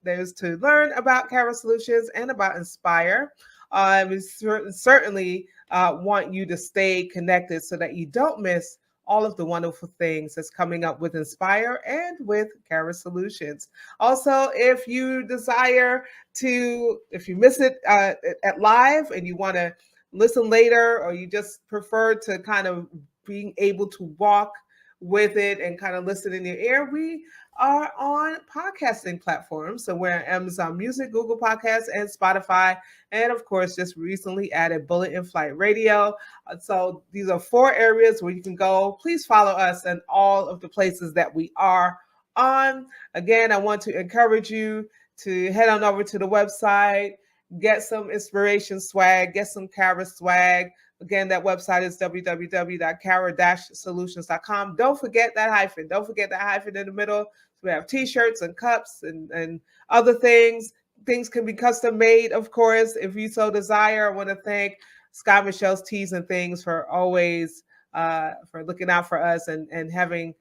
there's to learn about Kara Solutions and about Inspire. We certainly want you to stay connected so that you don't miss all of the wonderful things that's coming up with Inspire and with Kara Solutions. Also, if you desire to, if you miss it at live and you want to listen later, or you just prefer to kind of being able to walk with it and kind of listen in your ear, we are on podcasting platforms. So we're on Amazon Music, Google Podcasts, and Spotify. And of course, just recently added Bullet in Flight Radio. So these are 4 areas where you can go. Please follow us in all of the places that we are on. Again, I want to encourage you to head on over to the website, get some inspiration swag, get some Kara swag. Again, that website is www.kara-solutions.com. Don't forget that hyphen. Don't forget that hyphen in the middle. So we have t-shirts and cups and other things. Things can be custom made, of course, if you so desire. I want to thank Sky Michelle's Teas and Things for always for looking out for us and having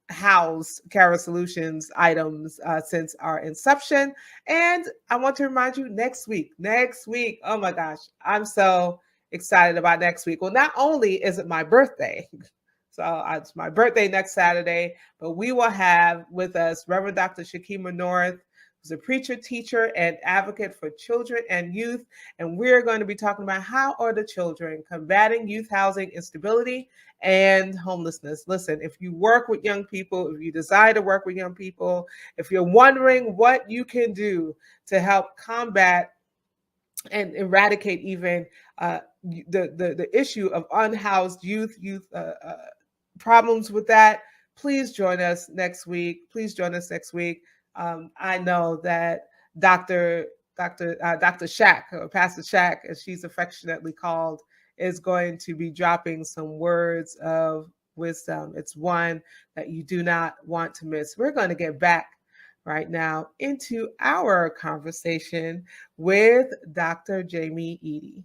housed Kara Solutions items since our inception. And I want to remind you next week, oh my gosh, I'm so excited about next week. Well, not only is it my birthday, so it's my birthday next Saturday, but we will have with us Reverend Dr. Shakima North, who's a preacher, teacher, and advocate for children and youth. And we're going to be talking about how are the children combating youth housing instability and homelessness. Listen, if you work with young people, if you desire to work with young people, if you're wondering what you can do to help combat and eradicate even the issue of unhoused youth problems with that, please join us next week. Please join us next week. I know that Dr. Shack, or Pastor Shack, as she's affectionately called, is going to be dropping some words of wisdom. It's one that you do not want to miss. We're going to get back right now into our conversation with Dr. Jamie Eaddy.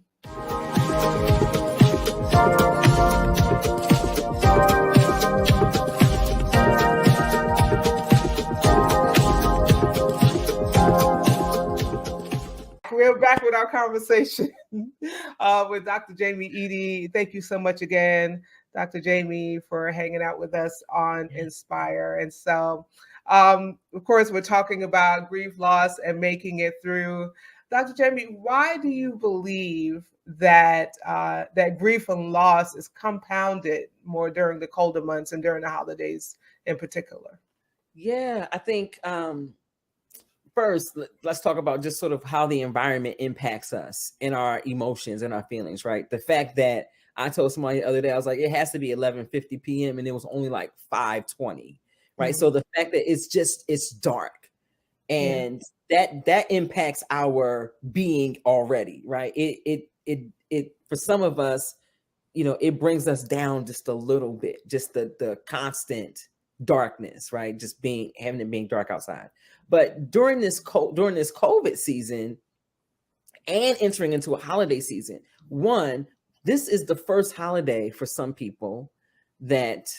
We're back with our conversation with Dr. Jamie Eaddy. Thank you so much again, Dr. Jamie, for hanging out with us on Inspire. And so, of course, we're talking about grief, loss, and making it through. Dr. Jamie, why do you believe that that grief and loss is compounded more during the colder months and during the holidays in particular? Yeah, I think first, let's talk about just sort of how the environment impacts us and our emotions and our feelings, right? The fact that I told somebody the other day, I was like, it has to be 11:50 p.m. and it was only like 5:20, right? So the fact that it's dark and that impacts our being already, right? It for some of us, it brings us down just a little bit, just the constant darkness, right? Just having it being dark outside. But during this COVID season and entering into a holiday season, this is the first holiday for some people that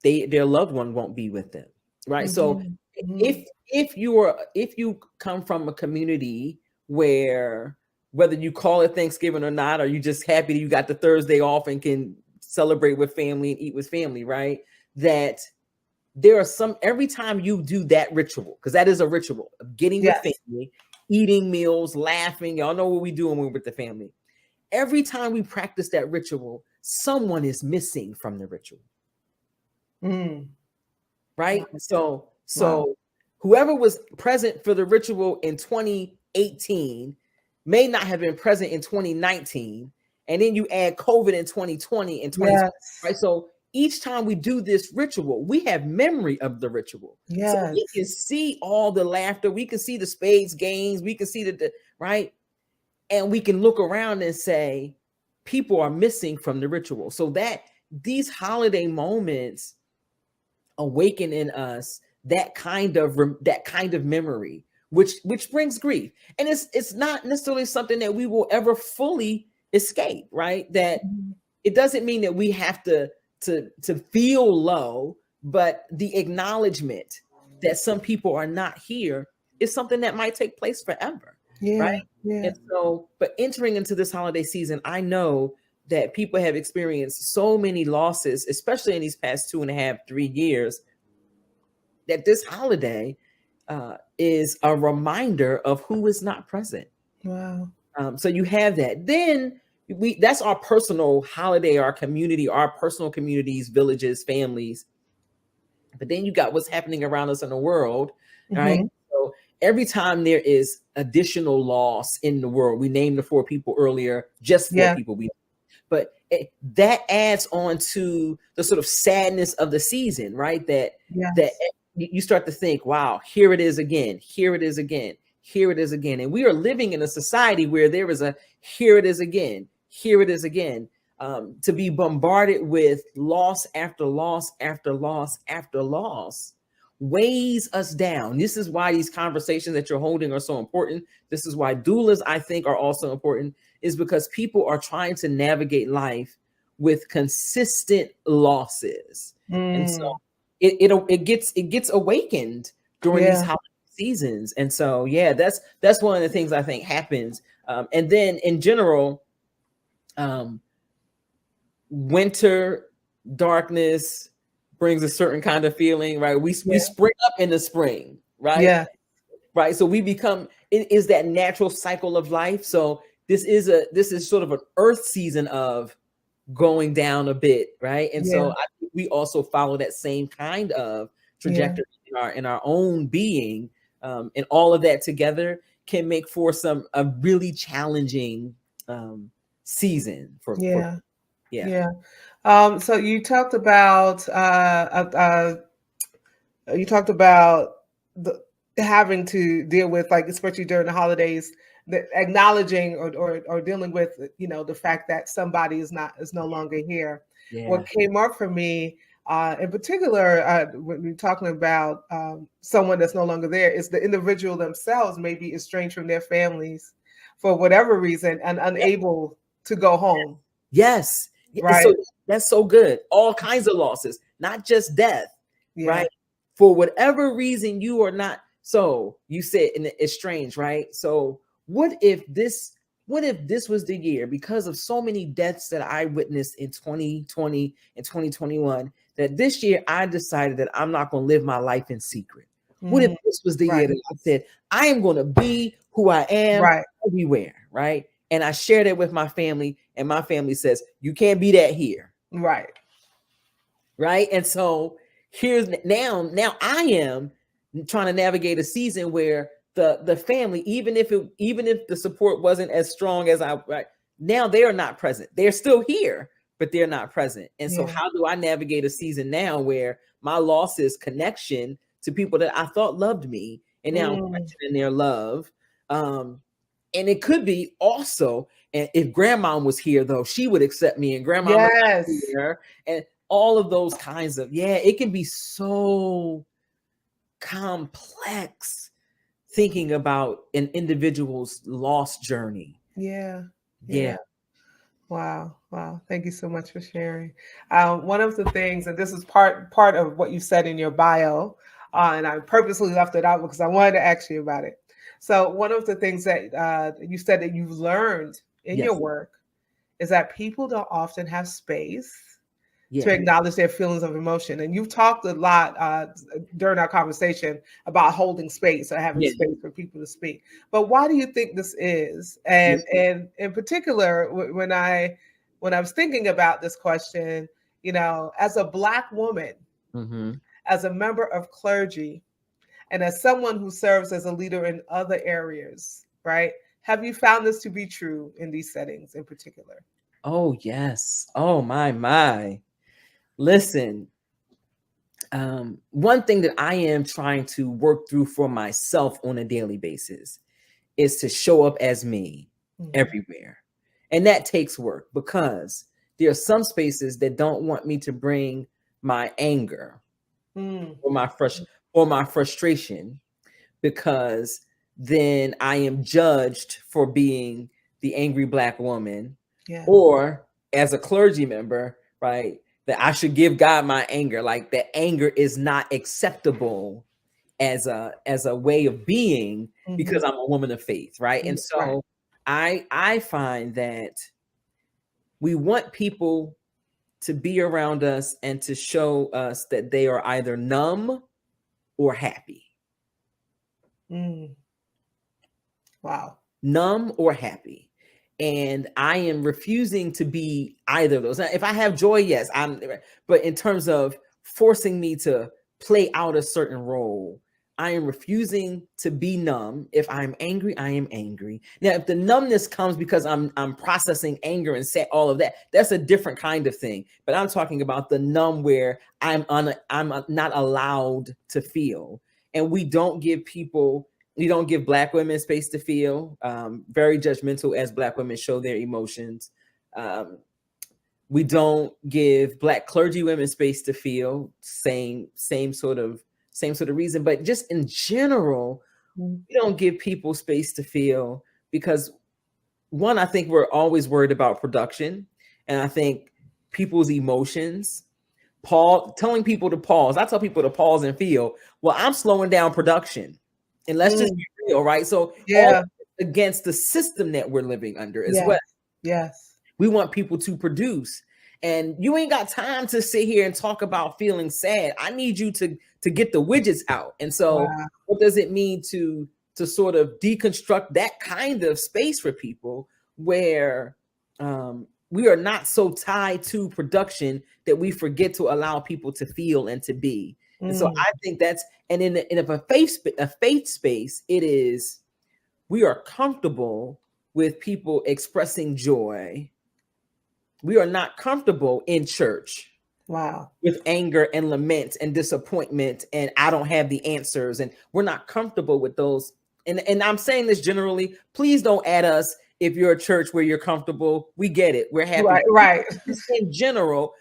their loved one won't be with them, right? So if you come from a community where, whether you call it Thanksgiving or not, or you just happy that you got the Thursday off and can celebrate with family and eat with family, right? That there are every time you do that ritual, because that is a ritual of getting with family, eating meals, laughing. Y'all know what we do when we're with the family. Every time we practice that ritual, someone is missing from the ritual. Right? So whoever was present for the ritual in 2018 may not have been present in 2019. And then you add COVID in 2020 and 2020, right? So each time we do this ritual, we have memory of the ritual. So we can see all the laughter. We can see the spades games. We can see the right? And we can look around and say, people are missing from the ritual. So that these holiday moments awaken in us that kind of memory, which brings grief. And it's not necessarily something that we will ever fully escape, right? That it doesn't mean that we have to feel low, but the acknowledgement that some people are not here is something that might take place forever. Right. And so, but entering into this holiday season, I know that people have experienced so many losses, especially in these past 2.5, 3 years, that this holiday is a reminder of who is not present. Wow. So you have that. Then that's our personal holiday, our community, our personal communities, villages, families. But then you got what's happening around us in the world, right? So every time there is additional loss in the world, we named the 4 people earlier, just 4 people. But that adds on to the sort of sadness of the season, right? That you start to think, wow, here it is again, here it is again, here it is again. And we are living in a society where there is a here it is again, here it is again. To be bombarded with loss after loss after loss after loss weighs us down. This is why these conversations that you're holding are so important. This is why doulas, I think, are also important, is because people are trying to navigate life with consistent losses. And so it gets awakened during these holiday seasons. And so, that's one of the things I think happens. And then in general, winter darkness brings a certain kind of feeling, right? We spring up in the spring, right? right? So we become, it is that natural cycle of life. So this is sort of an earth season of going down a bit, right? And Yeah. so I think we also follow that same kind of Yeah. trajectory in our own being, and all of that together can make for a really challenging season for Yeah. yeah. Yeah. So you talked about the having to deal with, like, especially during the holidays, the acknowledging or dealing with, the fact that somebody is no longer here. Yeah. What came up for me, in particular, when we're talking about someone that's no longer there, is the individual themselves may be estranged from their families for whatever reason and unable to go home. Yes. Right. So that's so good. All kinds of losses, not just death, Yeah. right? For whatever reason, you are not. So you said, and it's strange, right? So what if this was the year, because of so many deaths that I witnessed in 2020 and 2021, that this year I decided that I'm not going to live my life in secret? What if this was the year Right. that I said, I am going to be who I am Right. everywhere, right? And I shared it with my family, and my family says, you can't be that here. Right. Right. And so here's now I am trying to navigate a season where the family, even if the support wasn't as strong as right now, they are not present. They're still here, but they're not present. And so how do I navigate a season now where my loss is connection to people that I thought loved me, and now I'm questioning their love? And it could be also, and if grandma was here, though, she would accept me, and grandma here, and all of those kinds of, it can be so complex thinking about an individual's lost journey. Yeah. Wow. Thank you so much for sharing. One of the things, and this is part of what you said in your bio, and I purposely left it out because I wanted to ask you about it. So one of the things that you said that you've learned in your work is that people don't often have space to acknowledge their feelings of emotion. And you've talked a lot during our conversation about holding space or having space for people to speak. But why do you think this is? And in particular, when I was thinking about this question, as a Black woman, as a member of clergy, and as someone who serves as a leader in other areas, right? Have you found this to be true in these settings in particular? Oh, yes. Oh, my. Listen, one thing that I am trying to work through for myself on a daily basis is to show up as me everywhere. And that takes work, because there are some spaces that don't want me to bring my anger or my frustration, because then I am judged for being the angry Black woman, or as a clergy member, right, that I should give God my anger. Like, that anger is not acceptable as a way of being, because I'm a woman of faith, right? And so I find that we want people to be around us and to show us that they are either numb or happy. Wow. Numb or happy. And I am refusing to be either of those. Now, if I have joy, yes, but in terms of forcing me to play out a certain role, I am refusing to be numb. If I'm angry, I am angry. Now, if the numbness comes because I'm processing anger and all of that, that's a different kind of thing. But I'm talking about the numb where I'm not allowed to feel. And we don't give Black women space to feel. Very judgmental as Black women show their emotions. We don't give Black clergy women space to feel. Same sort of reason. But just in general, we don't give people space to feel, because one, I think we're always worried about production, and I think people's emotions. Telling people to pause. I tell people to pause and feel. Well, I'm slowing down production. And let's just be real, right? So all against the system that we're living under as well. Yes. We want people to produce. And you ain't got time to sit here and talk about feeling sad. I need you to get the widgets out. And so what does it mean to to sort of deconstruct that kind of space for people where we are not so tied to production that we forget to allow people to feel and to be. And so I think that's, and in a faith space, it is, we are comfortable with people expressing joy. We are not comfortable in church. Wow. With anger and lament and disappointment and I don't have the answers, and we're not comfortable with those. And I'm saying this generally. Please don't add us if you're a church where you're comfortable. We get it. We're happy. Right. In general,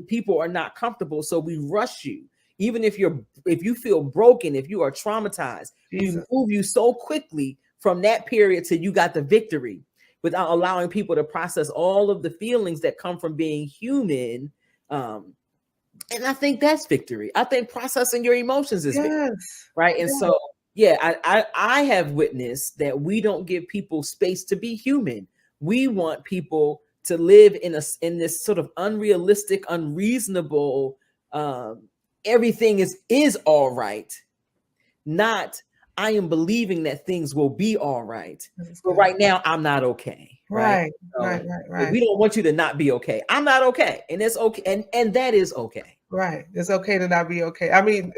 people are not comfortable, so we rush you. Even if you feel broken, if you are traumatized, we move you so quickly from that period till you got the victory, without allowing people to process all of the feelings that come from being human. And I think that's victory. I think processing your emotions is victory, right? And so, I have witnessed that we don't give people space to be human. We want people to live in this sort of unrealistic, unreasonable, everything is all right. Not, I am believing that things will be all right. But right now, I'm not okay. Right. Right. We don't want you to not be okay. I'm not okay. And it's okay. And that is okay. Right. It's okay to not be okay. I mean,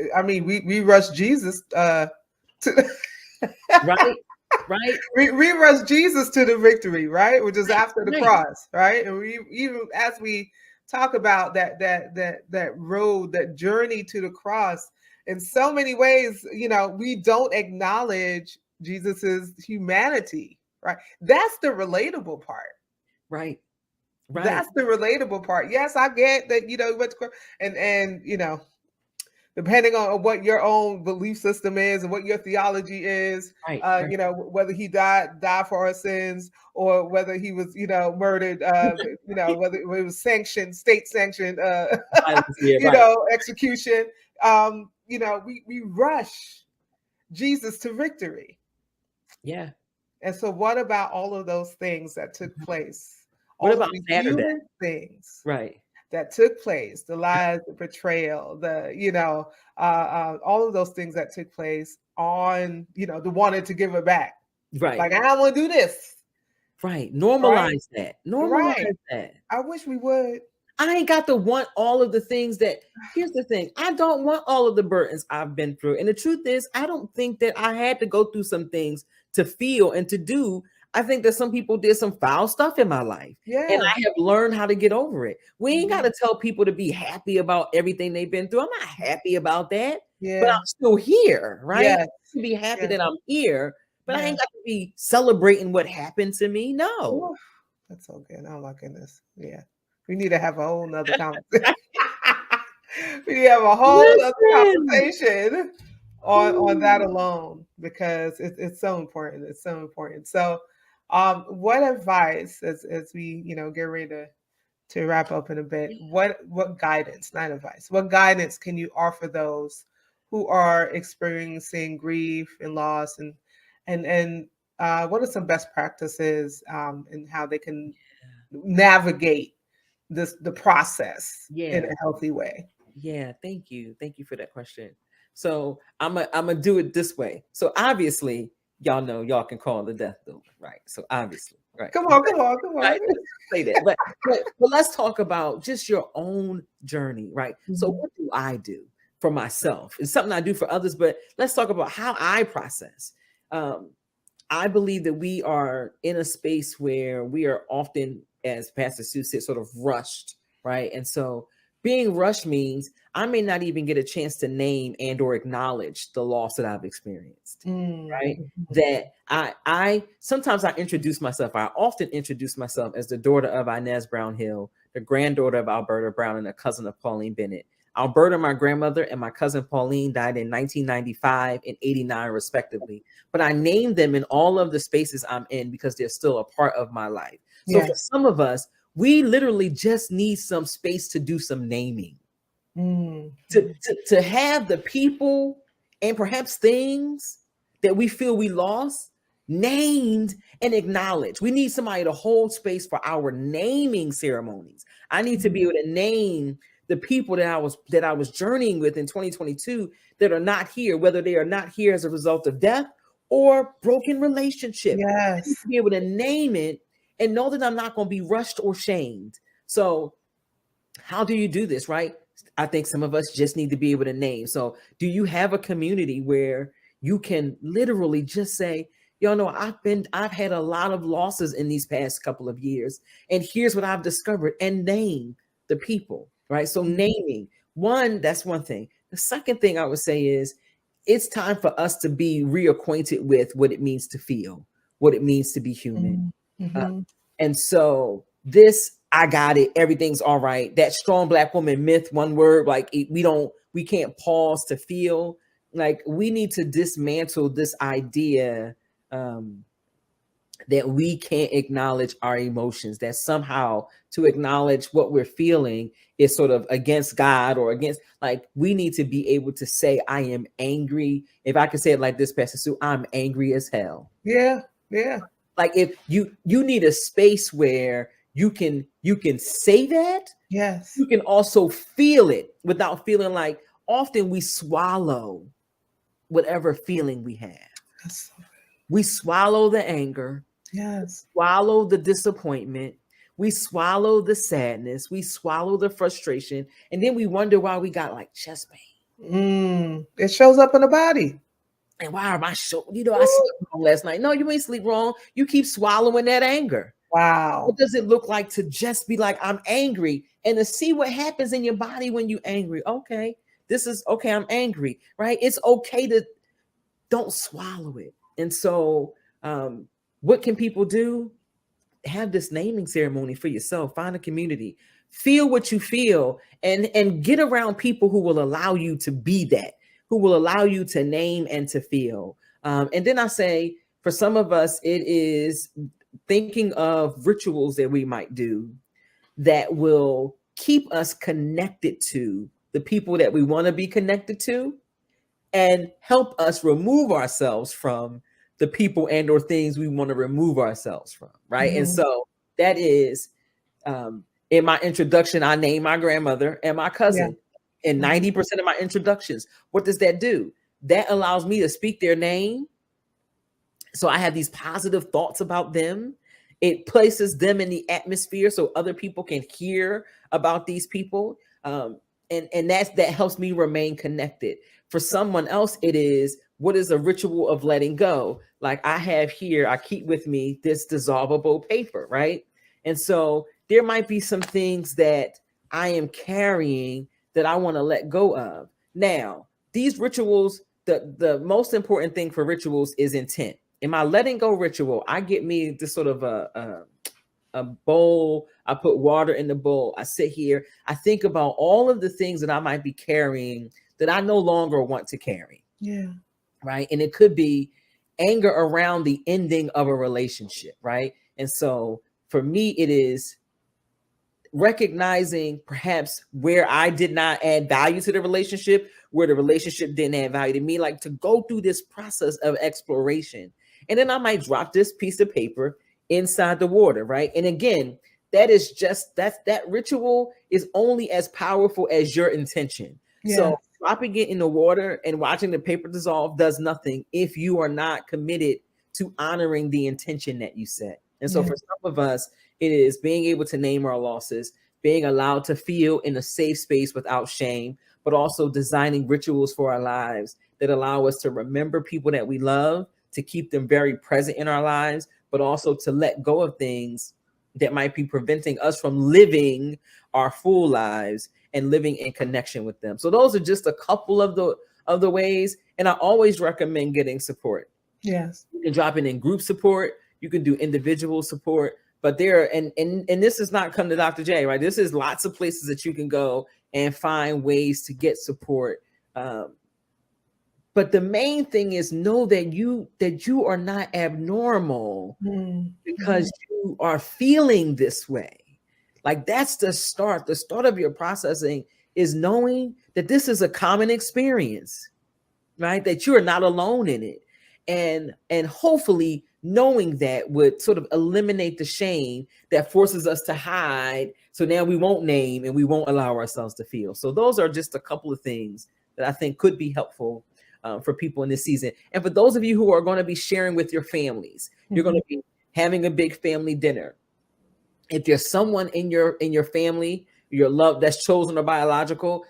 we rush Jesus to right. We rush Jesus to the victory, right? Which is after the cross, right? And we, even as we talk about that road, that journey to the cross, in so many ways, we don't acknowledge Jesus's humanity. Right. That's the relatable part. Right. That's the relatable part. Yes, I get that, and depending on what your own belief system is and what your theology is, whether he died for our sins or whether he was, murdered, whether it was state sanctioned, execution, we rush Jesus to victory. Yeah. And so what about all of those things that took place? What about these Saturday? human things, right, that took place, the lies, the betrayal, all of those things that took place on, the wanting to give it back. Right. Like, I don't want to do this. Right. Normalize that. Normalize that. I wish we would. I ain't got to want all of the things that, here's the thing. I don't want all of the burdens I've been through. And the truth is, I don't think that I had to go through some things to feel and to do. I think that some people did some foul stuff in my life. Yeah. And I have learned how to get over it. We ain't got to tell people to be happy about everything they've been through. I'm not happy about that. Yeah. But I'm still here, right? Yeah. To be happy that I'm here, but I ain't got to be celebrating what happened to me. No. Ooh, that's so good. Oh my goodness. Yeah. We need to have a whole nother conversation. We need to have a whole other conversation on that alone, because it's so important. It's so important. So what advice, as we get ready to wrap up in a bit, what guidance, not advice, what guidance can you offer those who are experiencing grief and loss, and what are some best practices and how they can navigate the process in a healthy way? Yeah, thank you for that question. So I'm gonna do it this way. So obviously, y'all know y'all can call the death doula, right? So obviously, right? Come on. Right? Say that, but let's talk about just your own journey, right? Mm-hmm. So what do I do for myself? It's something I do for others, but let's talk about how I process. I believe that we are in a space where we are often, as Pastor Sue said, sort of rushed, right? And so being rushed means I may not even get a chance to name and or acknowledge the loss that I've experienced, right? That I sometimes I often introduce myself as the daughter of Inez Brown-Hill, the granddaughter of Alberta Brown, and a cousin of Pauline Bennett. Alberta, my grandmother, and my cousin Pauline died in 1995 and 89 respectively. But I named them in all of the spaces I'm in because they're still a part of my life. So for some of us, we literally just need some space to do some naming, to have the people and perhaps things that we feel we lost named and acknowledged. We need somebody to hold space for our naming ceremonies. I need to be able to name the people that I was journeying with in 2022 that are not here, whether they are not here as a result of death or broken relationship. I need Yes. to be able to name it and know that I'm not going to be rushed or shamed. So how do you do this, right? I think some of us just need to be able to name. So do you have a community where you can literally just say, y'all know, I've had a lot of losses in these past couple of years, and here's what I've discovered, and name the people, right? So naming that's one thing. The second thing I would say is it's time for us to be reacquainted with what it means to feel, what it means to be human. Mm-hmm. And so this, I got it, everything's all right. That strong Black woman myth, one word, like we can't pause to feel. Like we need to dismantle this idea that we can't acknowledge our emotions, that somehow to acknowledge what we're feeling is sort of against God or against, like, we need to be able to say, I am angry. If I could say it like this, Pastor Sue, I'm angry as hell. Yeah. Yeah. Like if you need a space where you can say that, Yes. you can also feel it without feeling like often we swallow whatever feeling we have. Yes. We swallow the anger, Yes. swallow the disappointment, we swallow the sadness, we swallow the frustration, and then we wonder why we got like chest pain. It shows up in the body. And why am I so, I slept wrong last night. No, you ain't sleep wrong. You keep swallowing that anger. Wow. What does it look like to just be like, I'm angry, and to see what happens in your body when you're angry? Okay, this is okay. I'm angry, right? It's okay to don't swallow it. And so what can people do? Have this naming ceremony for yourself. Find a community. Feel what you feel, and get around people who will allow you to be that, who will allow you to name and to feel. And then I say, for some of us, it is thinking of rituals that we might do that will keep us connected to the people that we want to be connected to, and help us remove ourselves from the people and or things we want to remove ourselves from, right? Mm-hmm. And so that is, in my introduction, I named my grandmother and my cousin. Yeah. And 90% of my introductions, what does that do? That allows me to speak their name. So I have these positive thoughts about them. It places them in the atmosphere so other people can hear about these people. And that helps me remain connected. For someone else, it is, what is a ritual of letting go? Like I have here, I keep with me this dissolvable paper, right? And so there might be some things that I am carrying that I want to let go of. Now, these rituals, the most important thing for rituals is intent. In my letting go ritual, I get me this sort of a bowl. I put water in the bowl. I sit here. I think about all of the things that I might be carrying that I no longer want to carry. Yeah. Right. And it could be anger around the ending of a relationship. Right. And so for me, it is recognizing perhaps where I did not add value to the relationship, where the relationship didn't add value to me, like to go through this process of exploration. And then I might drop this piece of paper inside the water, right? And again, that ritual is only as powerful as your intention. Yeah. So dropping it in the water and watching the paper dissolve does nothing if you are not committed to honoring the intention that you set. And so for some of us, it is being able to name our losses, being allowed to feel in a safe space without shame, but also designing rituals for our lives that allow us to remember people that we love, to keep them very present in our lives, but also to let go of things that might be preventing us from living our full lives and living in connection with them. So those are just a couple of the ways. And I always recommend getting support. Yes. You can drop in group support. You can do individual support. But there, and this is not come to Dr. J, right? This is lots of places that you can go and find ways to get support. But the main thing is know that you are not abnormal because you are feeling this way. Like that's the start. The start of your processing is knowing that this is a common experience, right? That you are not alone in it. And hopefully knowing that would sort of eliminate the shame that forces us to hide. So now we won't name and we won't allow ourselves to feel. So those are just a couple of things that I think could be helpful for people in this season. And for those of you who are going to be sharing with your families, you're going to be having a big family dinner. If there's someone in your family, your love that's chosen or biological,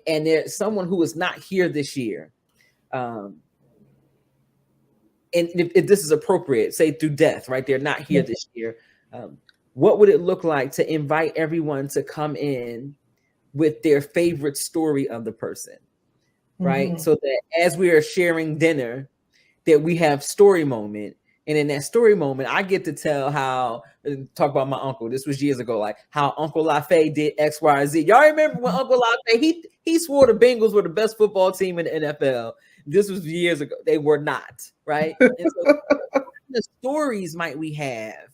and there's someone who is not here this year, and if this is appropriate, say through death, right? They're not here this year. What would it look like to invite everyone to come in with their favorite story of the person, right? So that as we are sharing dinner, that we have story moment. And in that story moment, I get to tell how, talk about my uncle. This was years ago, like how Uncle Lafay did X, Y, Z. Y'all remember when Uncle Lafay, he swore the Bengals were the best football team in the NFL. This was years ago. They were not, right? And so the stories might we have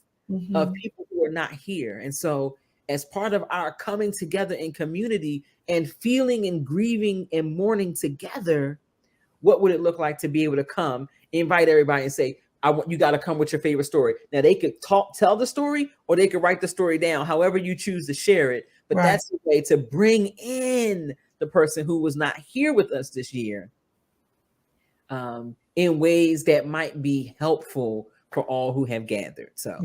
of people who are not here. And so as part of our coming together in community and feeling and grieving and mourning together, what would it look like to be able to come, invite everybody and say, you got to come with your favorite story. Now they could tell the story, or they could write the story down, however you choose to share it. But that's the way to bring in the person who was not here with us this year, in ways that might be helpful for all who have gathered. So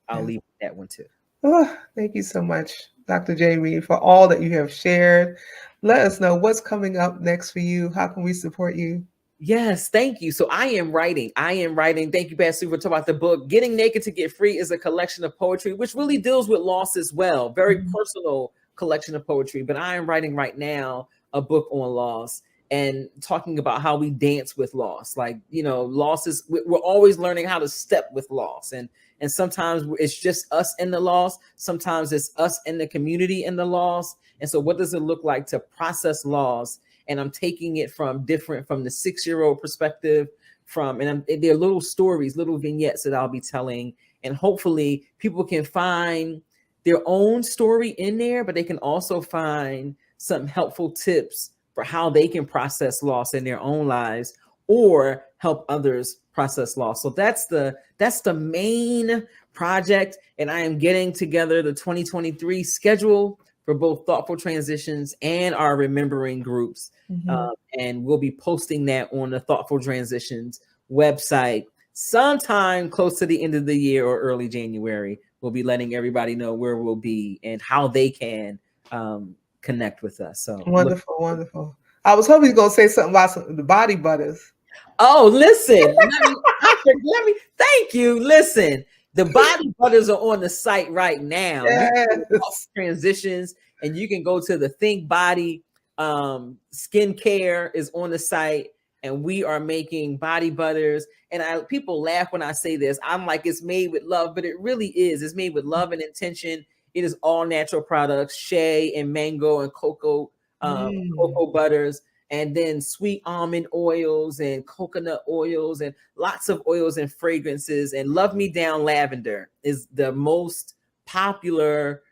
I'll leave that one too. Oh, thank you so much, Dr. Jamie, for all that you have shared. Let us know what's coming up next for you. How can we support you? Yes, thank you. So I am writing. Thank you, Pastor, for talking about the book. Getting Naked to Get Free is a collection of poetry, which really deals with loss as well. Very personal collection of poetry. But I am writing right now a book on loss and talking about how we dance with loss. Like, loss is, we're always learning how to step with loss. And sometimes it's just us in the loss. Sometimes it's us in the community in the loss. And so what does it look like to process loss? And I'm taking it from the 6-year-old perspective, and they're little stories, little vignettes that I'll be telling. And hopefully people can find their own story in there, but they can also find some helpful tips for how they can process loss in their own lives or help others process loss. So that's the main project. And I am getting together the 2023 schedule for both Thoughtful Transitions and our Remembering groups. And we'll be posting that on the Thoughtful Transitions website sometime close to the end of the year or early January. We'll be letting everybody know where we'll be and how they can connect with us. So wonderful. I was hoping you were going to say something about the body butters. Oh, listen, let me thank you. Listen, the body butters are on the site right now. Yes. Transitions, and you can go to the Think Body skincare is on the site, and we are making body butters. And people laugh when I say this. I'm like, it's made with love, but it really is. It's made with love and intention. It is all natural products, shea and mango and cocoa butters, and then sweet almond oils and coconut oils and lots of oils and fragrances. And Love Me Down Lavender is the most popular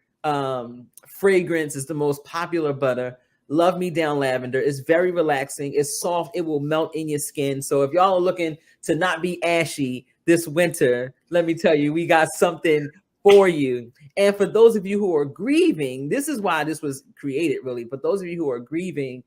fragrance, is the most popular butter. Love Me Down Lavender is very relaxing. It's soft. It will melt in your skin. So if y'all are looking to not be ashy this winter, let me tell you, we got something for you. And for those of you who are grieving, this is why this was created, really. But those of you who are grieving,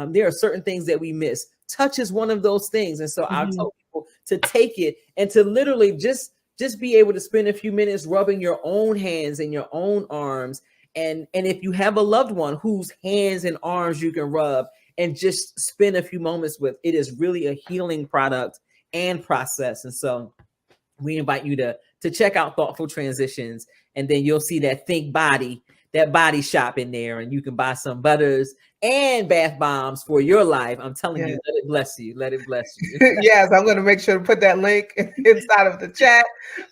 there are certain things that we miss. Touch is one of those things. And so I tell people to take it and to literally just be able to spend a few minutes rubbing your own hands and your own arms. And if you have a loved one whose hands and arms you can rub and just spend a few moments with, it is really a healing product and process. And so we invite you to check out Thoughtful Transitions, and then you'll see that Think Body, that body shop in there, and you can buy some butters and bath bombs for your life. I'm telling you, let it bless you. Let it bless you. Yes, I'm going to make sure to put that link inside of the chat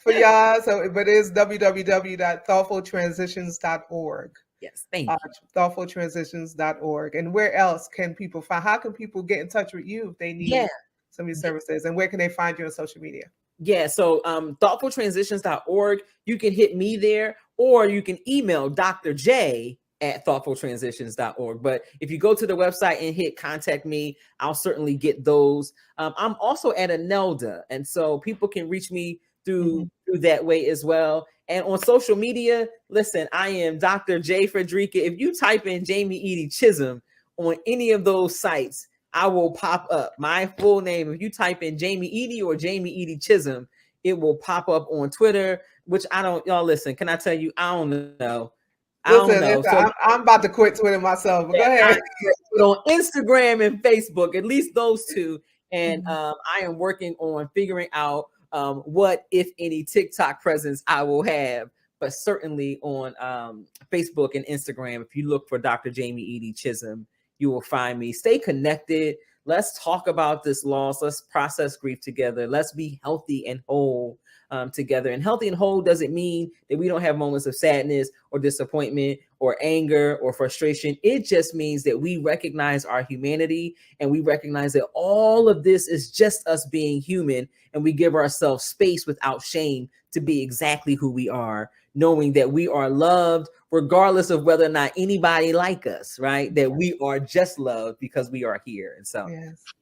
for y'all. So, but it is www.thoughtfultransitions.org. Yes, thank you. Thoughtfultransitions.org. And where else can people find? How can people get in touch with you if they need some of your services? And where can they find you on social media? Yeah, so thoughtfultransitions.org. You can hit me there, or you can email Dr. J at thoughtfultransitions.org. But if you go to the website and hit contact me, I'll certainly get those. I'm also at Anelda, and so people can reach me through that way as well. And on social media, listen, I am Dr. J Frederica. If you type in Jamie Eaddy-Chism on any of those sites, I will pop up. My full name, if you type in Jamie Eaddy or Jamie Eaddy-Chism, it will pop up on Twitter, which I don't, y'all listen, can I tell you, I don't know. Listen, So I'm about to quit Twitter myself, but go ahead. on Instagram and Facebook, at least those two. And I am working on figuring out what, if any, TikTok presence I will have, but certainly on Facebook and Instagram. If you look for Dr. Jamie Eaddy-Chism, you will find me. Stay connected. Let's talk about this loss. Let's process grief together. Let's be healthy and whole together. And healthy and whole doesn't mean that we don't have moments of sadness or disappointment or anger or frustration. It just means that we recognize our humanity, and we recognize that all of this is just us being human, and we give ourselves space without shame to be exactly who we are, knowing that we are loved regardless of whether or not anybody like us, right? That we are just loved because we are here. And so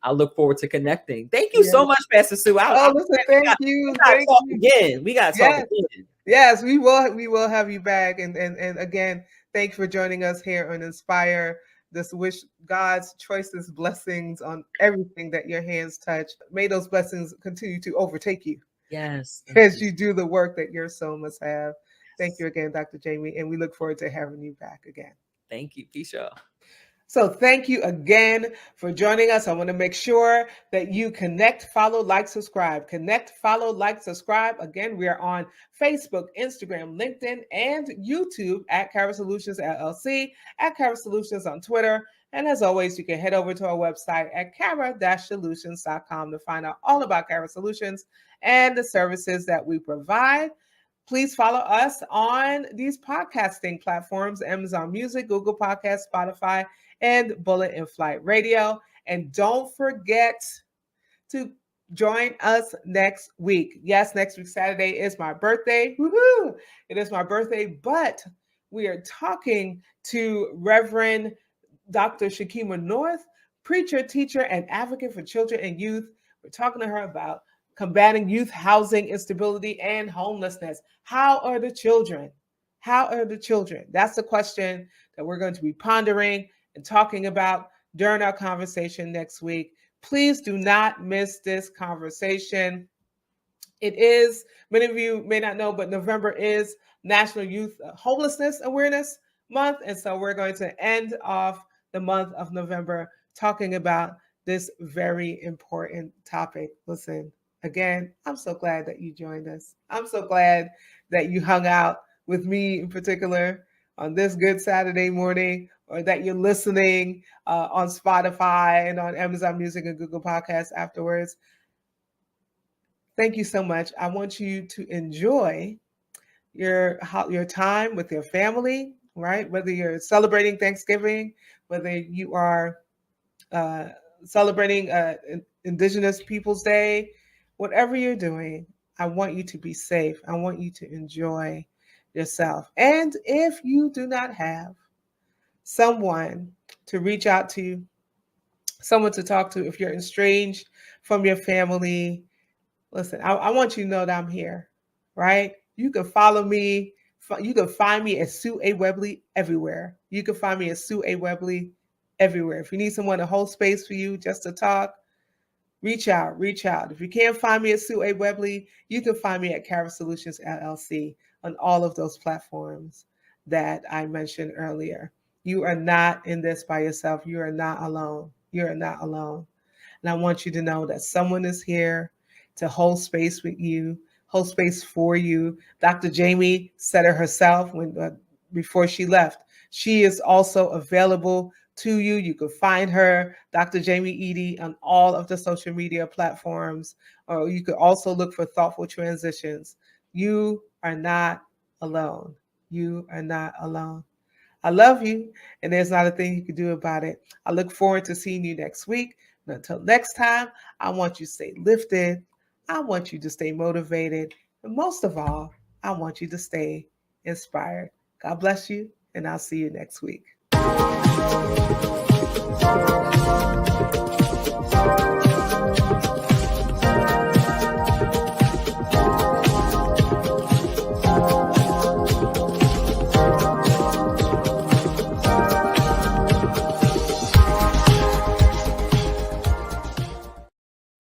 I look forward to connecting. Thank you so much, Pastor Sue. Listen, thank you. We gotta talk again. We gotta talk again. Yes, we will have you back. And again, thanks for joining us here on Inspire. Just wish God's choicest blessings on everything that your hands touch. May those blessings continue to overtake you. Yes. As you do the work that your soul must have. Thank you again, Dr. Jamie, and we look forward to having you back again. Thank you. Peace, y'all. So thank you again for joining us. I want to make sure that you connect, follow, like, subscribe. Connect, follow, like, subscribe. Again, we are on Facebook, Instagram, LinkedIn, and YouTube at Cara Solutions LLC, at Cara Solutions on Twitter. And as always, you can head over to our website at cara-solutions.com to find out all about Cara Solutions and the services that we provide. Please follow us on these podcasting platforms: Amazon Music, Google Podcasts, Spotify, and Bullet in Flight Radio. And don't forget to join us next week. Yes, next week, Saturday, is my birthday. Woohoo! It is my birthday, but we are talking to Reverend Dr. Shakima North, preacher, teacher, and advocate for children and youth. We're talking to her about combating youth housing instability and homelessness. How are the children? How are the children? That's the question that we're going to be pondering and talking about during our conversation next week. Please do not miss this conversation. It is, many of you may not know, but November is National Youth Homelessness Awareness Month. And so we're going to end off the month of November talking about this very important topic. Listen, again, I'm so glad that you joined us. I'm so glad that you hung out with me in particular on this good Saturday morning, or that you're listening on Spotify and on Amazon Music and Google Podcasts afterwards. Thank you so much. I want you to enjoy your time with your family, right? Whether you're celebrating Thanksgiving, whether you are celebrating Indigenous Peoples Day, whatever you're doing, I want you to be safe. I want you to enjoy yourself. And if you do not have someone to reach out to, someone to talk to, if you're estranged from your family, listen, I want you to know that I'm here, right? You can follow me. You can find me at Sue A. Webley everywhere. You can find me at Sue A. Webley everywhere. If you need someone to hold space for you just to talk, reach out. If you can't find me at Sue A. Webley, you can find me at Cara Solutions LLC on all of those platforms that I mentioned earlier. You are not in this by yourself. You are not alone. You are not alone. And I want you to know that someone is here to hold space with you, hold space for you. Dr. Jamie said it herself before she left. She is also available to you. You can find her, Dr. Jamie Eaddy, on all of the social media platforms, or you could also look for Thoughtful Transitions. You are not alone. You are not alone. I love you, and there's not a thing you can do about it. I look forward to seeing you next week. And until next time, I want you to stay lifted. I want you to stay motivated. And most of all, I want you to stay inspired. God bless you, and I'll see you next week.